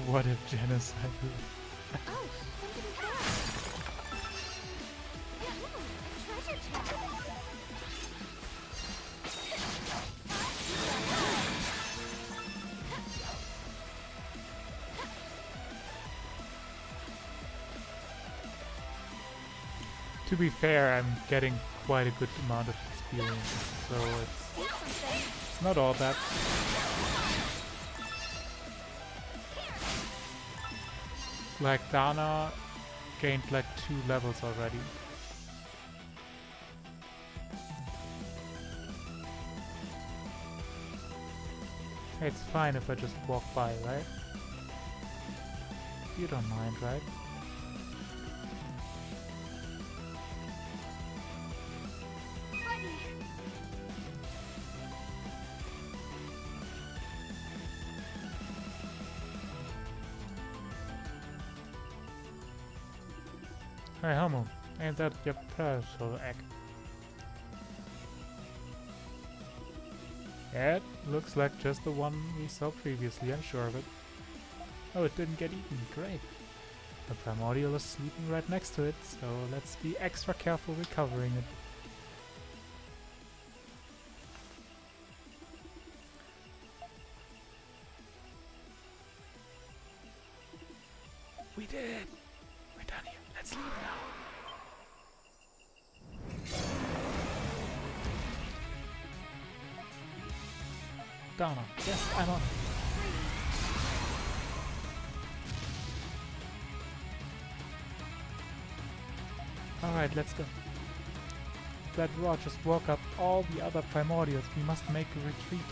What if genocide? Oh, somebody's there. Yeah, treasure chest. To be fair, I'm getting quite a good amount of experience, so it's not all bad. Like Dana gained like 2 levels already. It's fine if I just walk by, right? You don't mind, right? Hey Hummel, ain't that your parcel egg? Yeah, it looks like just the one we saw previously, I'm sure of it. Oh, it didn't get eaten, great. The Primordial is sleeping right next to it, so let's be extra careful recovering it. We did it! We're done here, let's leave now. Donna, yes, I'm on. Alright, let's go. That Rod just woke up all the other Primordials. We must make a retreat.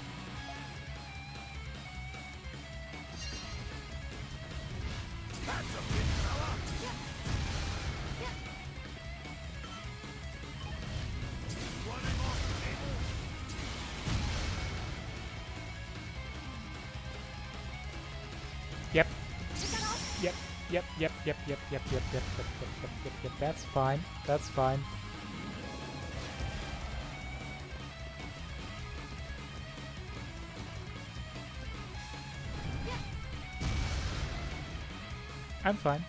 Yep. Yep. That's fine. That's fine. I'm fine.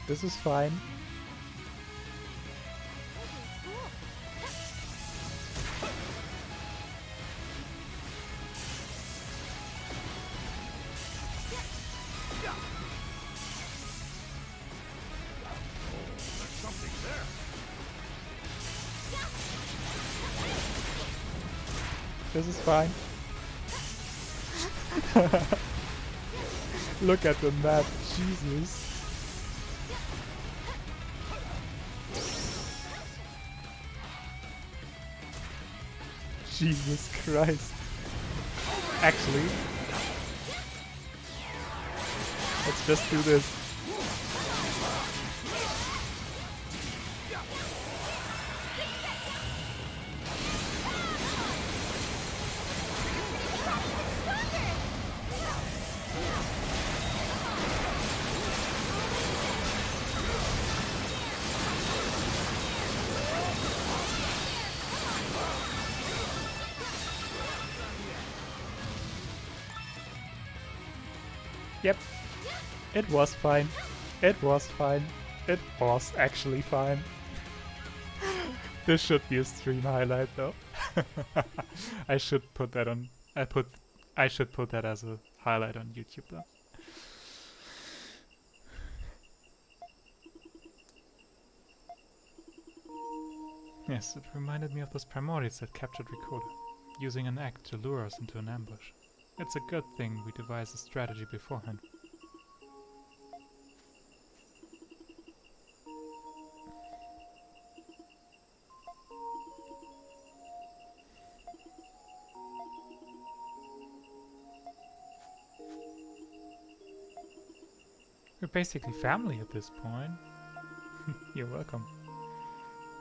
This is fine. This is fine. Look at the map, Jesus. Jesus Christ. Actually, let's just do this. Yep, it was fine. It was fine. It was actually fine. This should be a stream highlight though. I should put that on. I should put that as a highlight on YouTube though. Yes, it reminded me of those Primordials that captured Rickoda, using an act to lure us into an ambush. It's a good thing we devised a strategy beforehand. We're basically family at this point. You're welcome.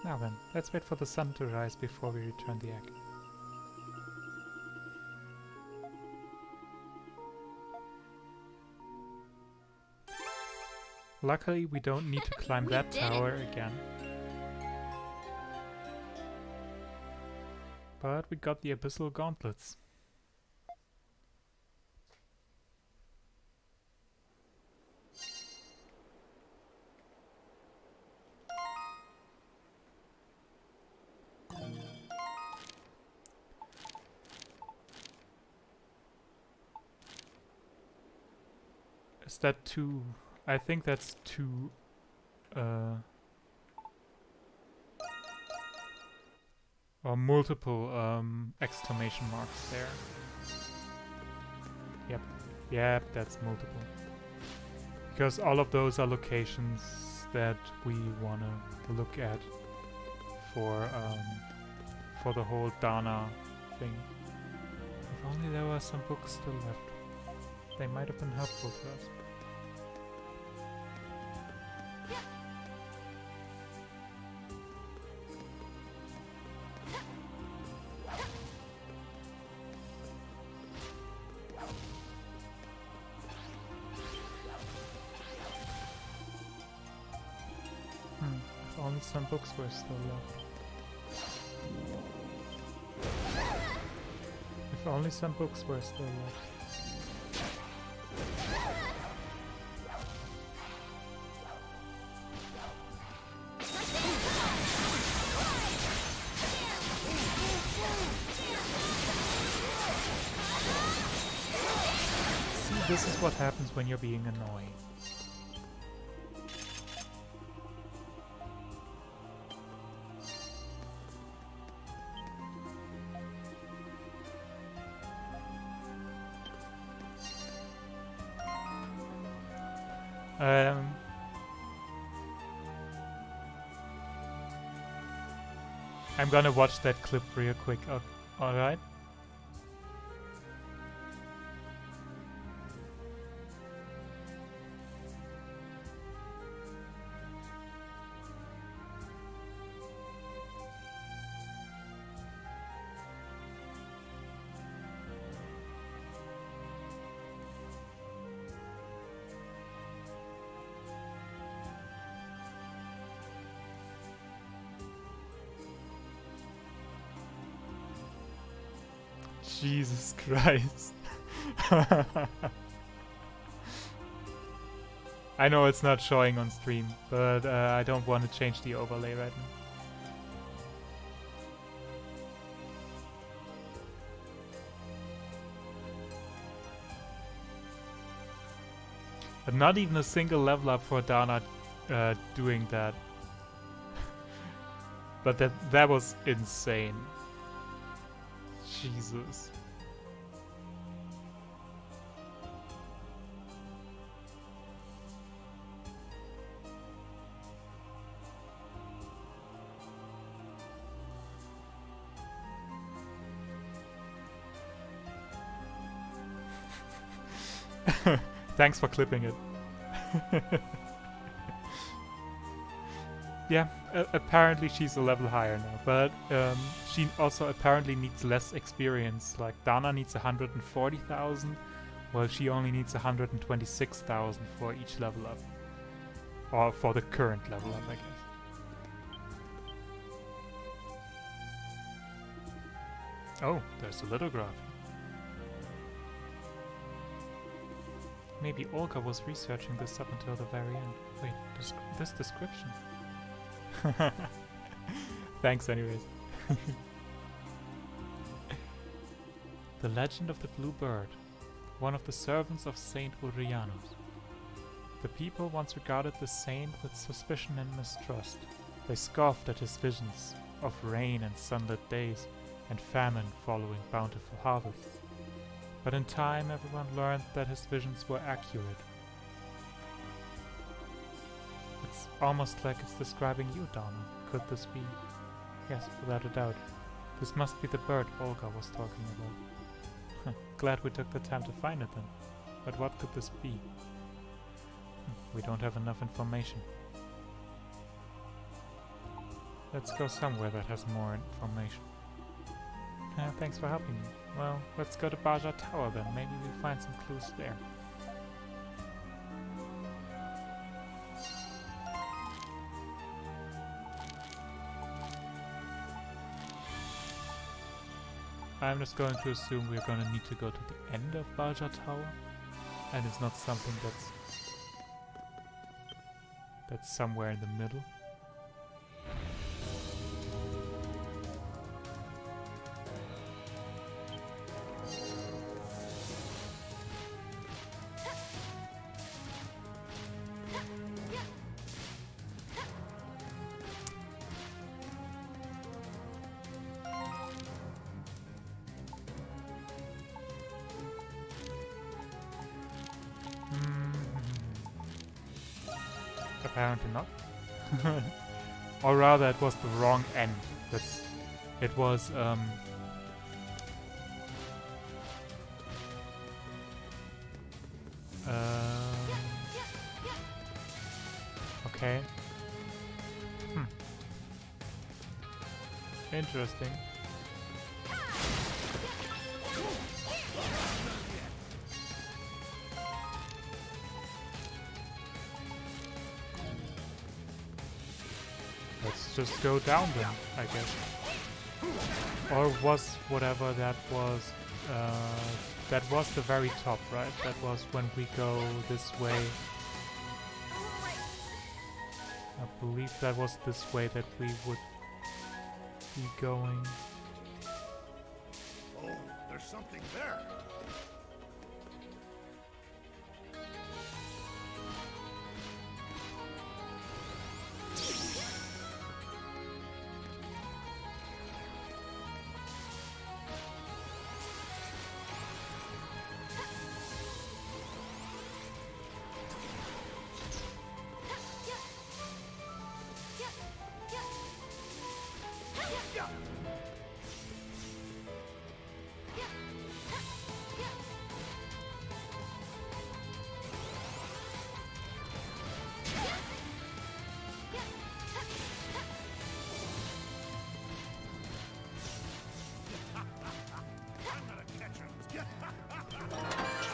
Now then, let's wait for the sun to rise before we return the egg. Luckily, we don't need to climb that tower again. But we got the Abyssal Gauntlets. Is that two? I think that's two. Or multiple exclamation marks there. Yep. Yep, that's multiple. Because all of those are locations that we wanna look at for the whole Dana thing. If only there were some books still left. They might have been helpful to us. If only some books were still left. If only some books were still left. See, this is what happens when you're being annoying. I'm gonna watch that clip real quick. Alright? Jesus Christ. I know it's not showing on stream, but I don't want to change the overlay right now. But not even a single level up for Dana doing that. But that was insane. Jesus. Thanks for clipping it. Yeah, apparently she's a level higher now, but she also apparently needs less experience. Like Dana needs 140,000, while she only needs 126,000 for each level up. Or for the current level up, I guess. Oh, there's a lithograph. Maybe Olga was researching this up until the very end. Wait, this description. Thanks anyways. The Legend of the Blue Bird, one of the servants of Saint Urianos. The people once regarded the saint with suspicion and mistrust. They scoffed at his visions of rain and sunlit days and famine following bountiful harvests. But in time everyone learned that his visions were accurate. It's almost like it's describing you, Dana. Could this be? Yes, without a doubt. This must be the bird Olga was talking about. Glad we took the time to find it then. But what could this be? We don't have enough information. Let's go somewhere that has more information. Thanks for helping me. Well, let's go to Baja Tower then. Maybe we'll find some clues there. I'm just going to assume we're going to need to go to the end of Baja Tower, and it's not something that's somewhere in the middle. Apparently not. Or rather, it was the wrong end. It was, okay. Interesting. Let's just go down then, I guess. Or was whatever that was the very top, right? That was when we go this way. I believe that was this way that we would be going. Oh, there's something there.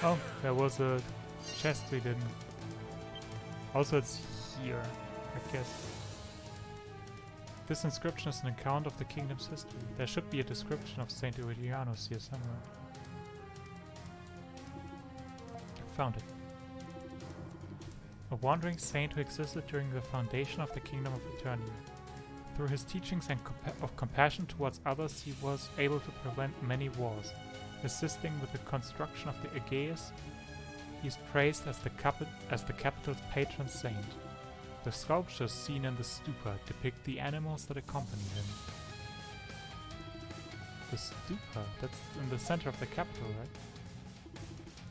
Oh, there was a chest we didn't. Also, it's here, I guess. This inscription is an account of the kingdom's history. There should be a description of Saint Aurelianus here somewhere. Found it. A wandering saint who existed during the foundation of the kingdom of Eternia. Through his teachings and of compassion towards others, he was able to prevent many wars. Assisting with the construction of the Aegeus, he is praised as the capital's patron saint. The sculptures seen in the stupa depict the animals that accompany him. The stupa? That's in the center of the capital, right?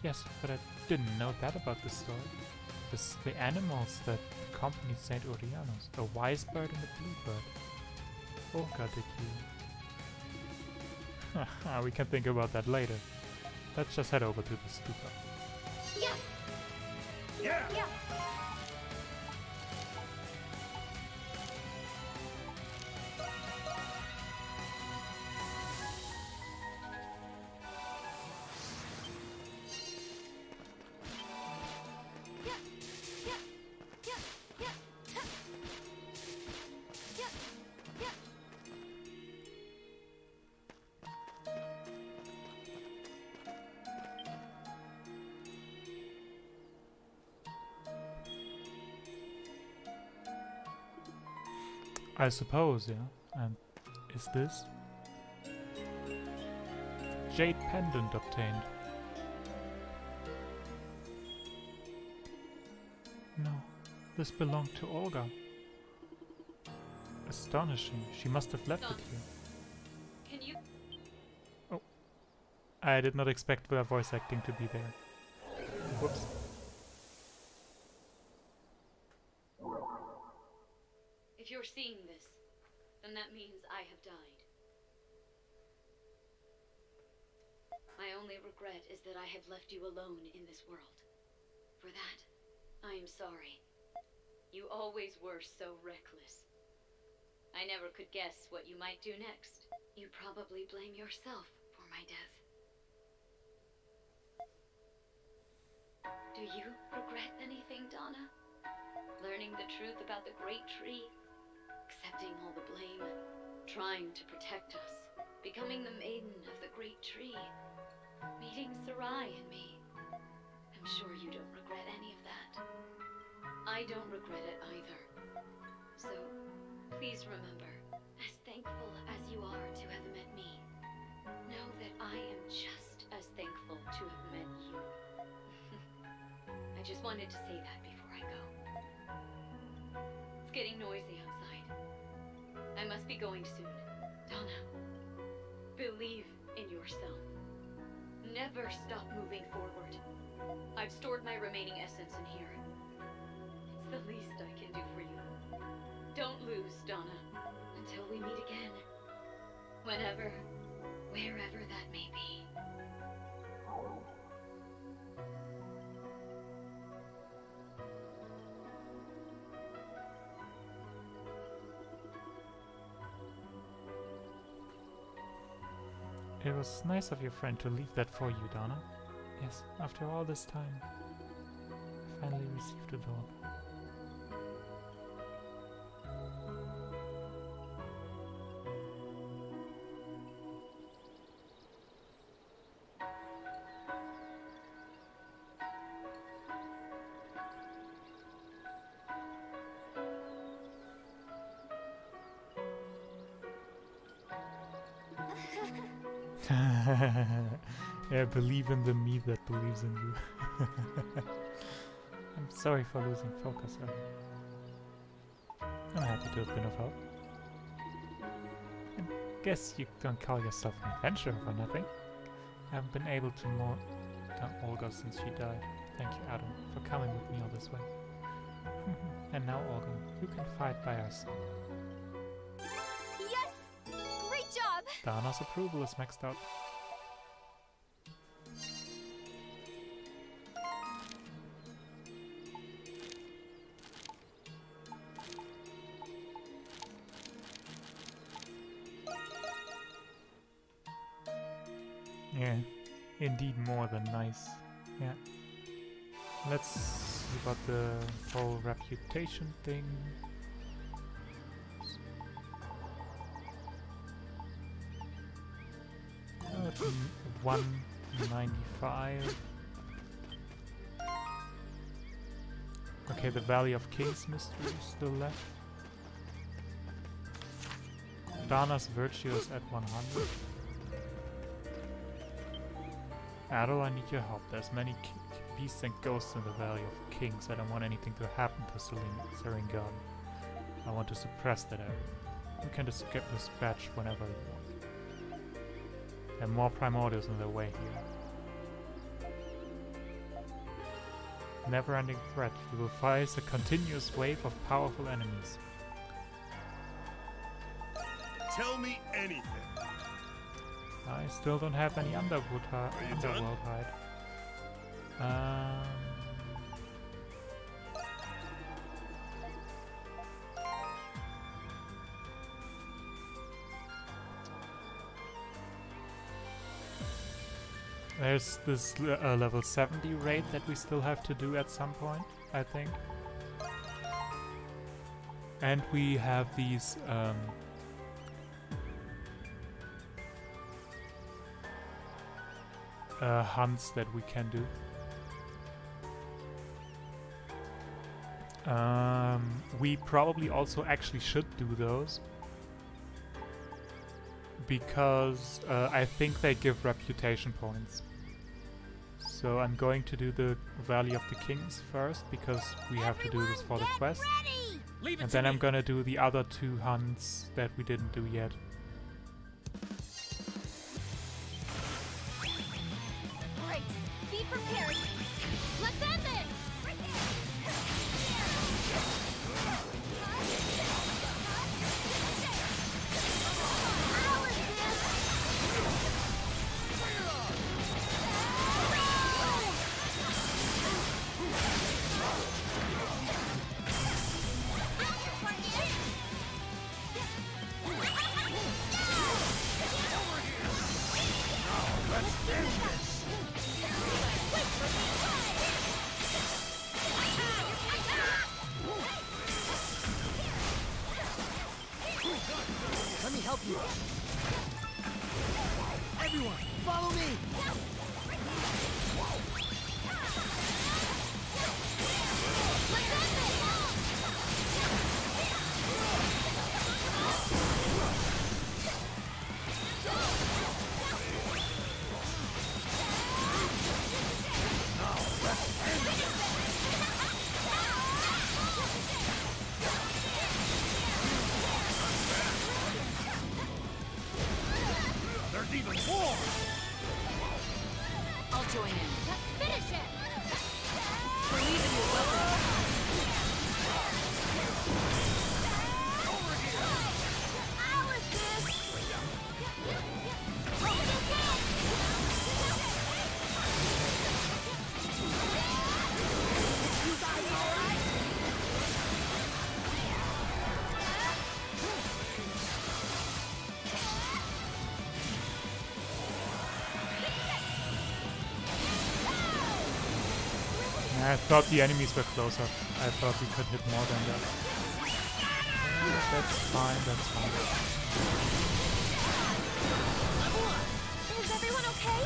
Yes, but I didn't know that about the story. The animals that accompanied Saint Aurelianus. A wise bird and a bluebird. Olga, did you... we can think about that later. Let's just head over to the stupa. Yes! Yeah! Yeah! I suppose, yeah. And is this? Jade pendant obtained. No, this belonged to Olga. Astonishing. She must have left it here. Can you... Oh. I did not expect their voice acting to be there. Whoops. If you're seeing this, then that means I have died. My only regret is that I have left you alone in this world. For that, I am sorry. You always were so reckless. I never could guess what you might do next. You probably blame yourself for my death. Do you regret anything, Donna? Learning the truth about the Great Tree? Accepting all the blame? Trying to protect us? Becoming the maiden of the Great Tree? Meeting Sarai and me? I'm sure you don't regret any of that. I don't regret it either. So, please remember, as thankful as you are to have met me, know that I am just as thankful to have met you. I just wanted to say that before I go. It's getting noisy outside. I must be going soon. Donna, believe in yourself. Never stop moving forward. I've stored my remaining essence in here. It's the least I can do for you. Don't lose, Donna, until we meet again. Whenever, wherever that may be. It was nice of your friend to leave that for you, Donna. Yes, after all this time, I finally received a dog. Yeah, believe in the me that believes in you. I'm sorry for losing focus earlier. I'm happy to have been of help. I guess you don't call yourself an adventurer for nothing. I haven't been able to mourn Olga since she died. Thank you, Adam, for coming with me all this way. And now, Olga, you can fight by our side. Yes! Great job! Dana's approval is maxed out. Yeah, indeed more than nice. Yeah. Let's see about the whole reputation thing. 195. Okay, the Valley of Kings mystery is still left. Dana's virtue is at 100. Adol, I need your help. There's many beasts and ghosts in the Valley of Kings. I don't want anything to happen to Seringan. I want to suppress that area. You can just skip this patch whenever you want. There are more primordials in their way here. Never-ending threat. You will face a continuous wave of powerful enemies. Tell me anything. I still don't have any underworld hide. There's this level 70 raid that we still have to do at some point, I think. And we have these hunts that we can do. We probably also actually should do those, because I think they give reputation points. So I'm going to do the Valley of the Kings first, because we have to do this for the quest. And then I'm gonna do the other two hunts that we didn't do yet. Right, be prepared. Let's end this! Let me help you. Everyone, follow me. There's even more! I'll join in. Let's finish it! Believe in your weapon. I thought the enemies were closer. I thought we could hit more than that. That's fine, that's fine. Is everyone okay?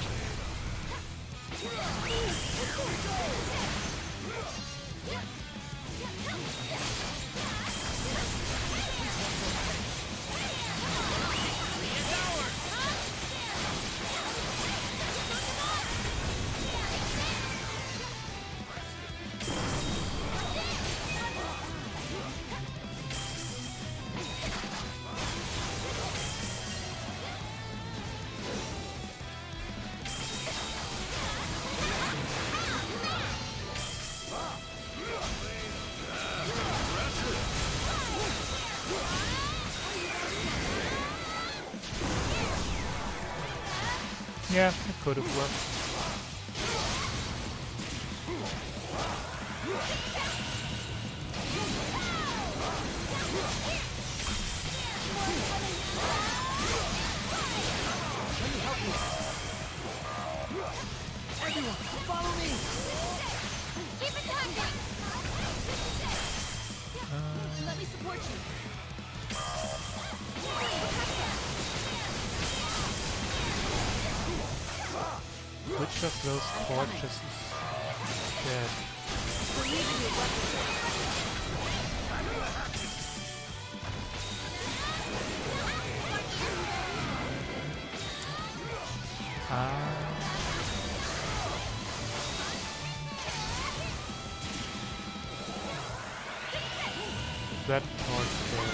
Yeah, it could have worked. Everyone, follow me! Keep it touching! Let me support you. Which of those torches is dead? Believe in your weapon. That torch dead.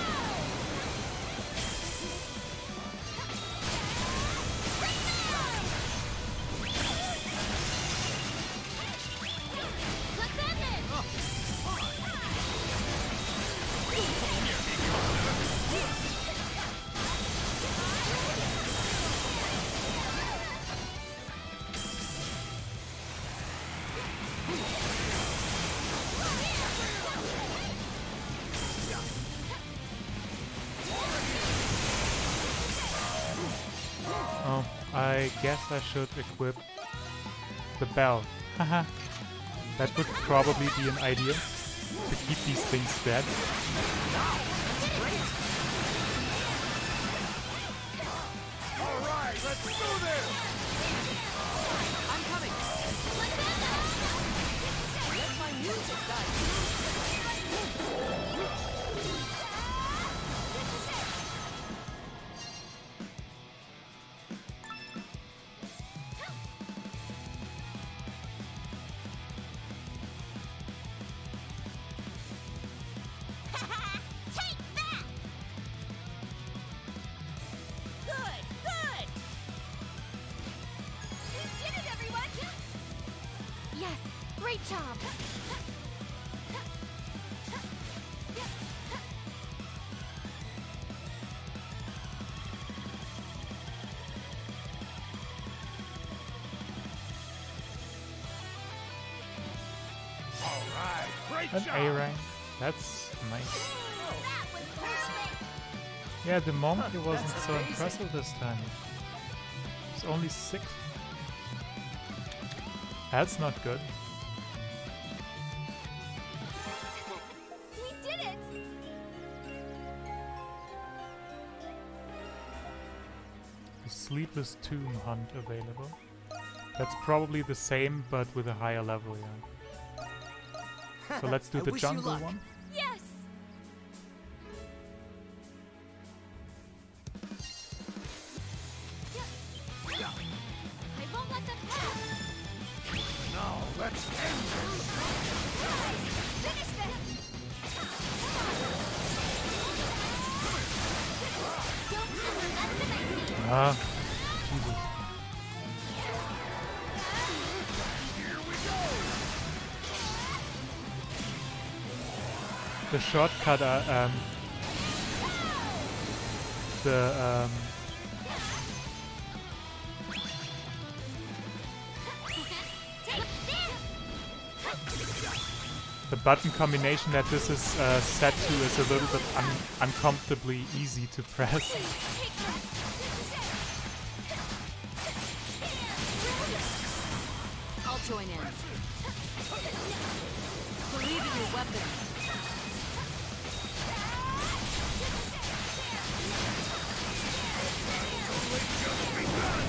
Oh, I guess I should equip the bell. Haha. That would probably be an idea to keep these things dead. Alright, let's do this! I'm coming. Let my music guide you. Take that! Good, good! You did it, everyone! Yes, great job. Alright, great An job! A rank. That's nice. That was perfect! Yeah, the monkey wasn't That's so amazing. impressive this time. It's only 6. That's not good. We did it! The Sleepless Tomb Hunt available. That's probably the same, but with a higher level, yeah. So let's do I the wish you jungle luck. one. Yes! I won't let them pass! Now, let's end this! Finish this! Don't underestimate me! Ah, Jesus. The shortcut, Take this! the button combination that this is set to is a little bit uncomfortably easy to press. I'll join in. Believe in your weapons. Only just begun!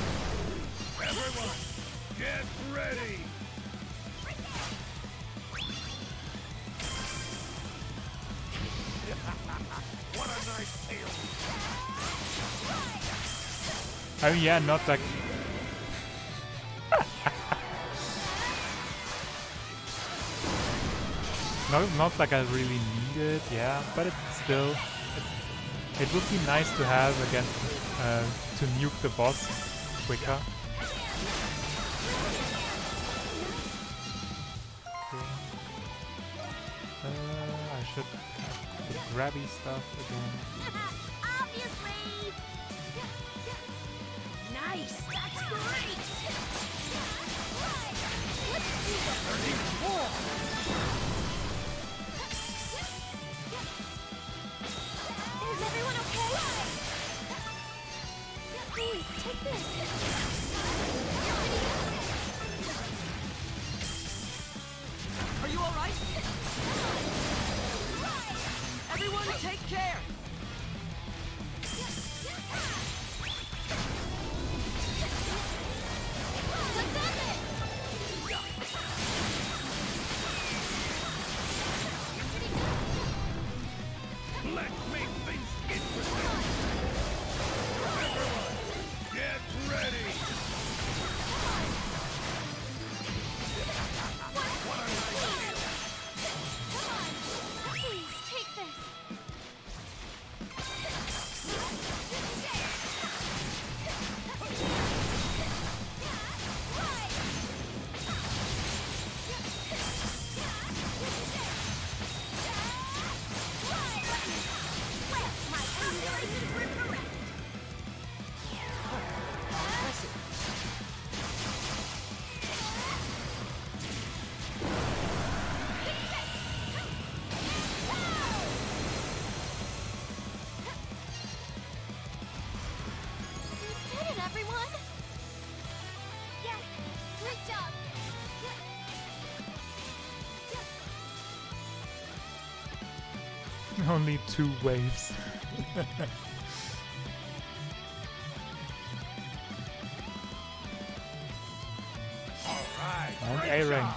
Everyone, get ready! What a nice tale! I mean, yeah, not like... not like I really need it, yeah, but it's still... It would be nice to have against... to nuke the boss quicker. I should have the grabby stuff again. Obviously! Nice! That's great! Let's do the dirty war! Is everyone okay? Please, take this. Are you alright? Everyone take care! Let's end it! Let's make things interesting! Everyone, get ready! What a nice tale! Please, take this. Well, my calculations were correct. You did it, everyone! Yes, great job! Only 2 waves. Alright, And great A rank. job.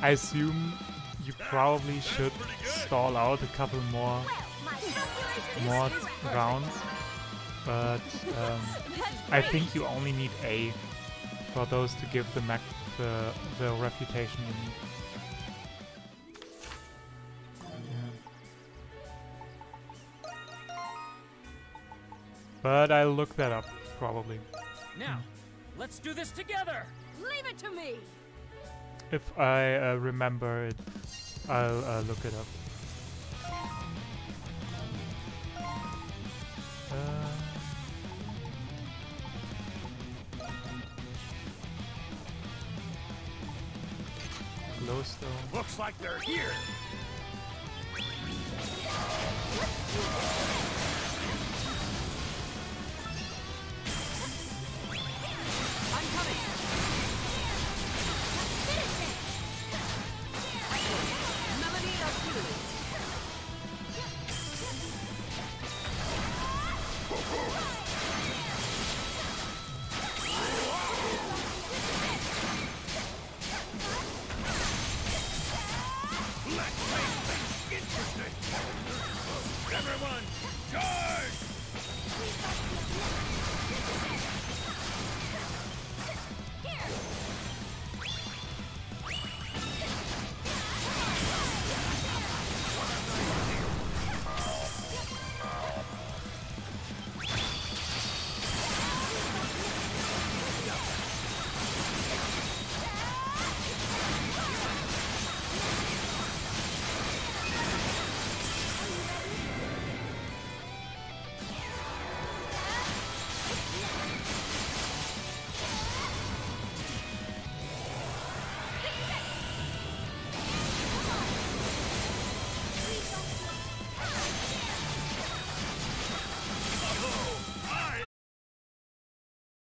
I assume you probably should pretty good. stall out a couple more Well, my calculations were correct. rounds, but I think you only need A for those to give the the reputation you need. But I'll look that up, probably. Now, let's do this together. Leave it to me! If I remember it, I'll look it up. Glowstone. Looks like they're here! I'm coming! Melody of Heroes.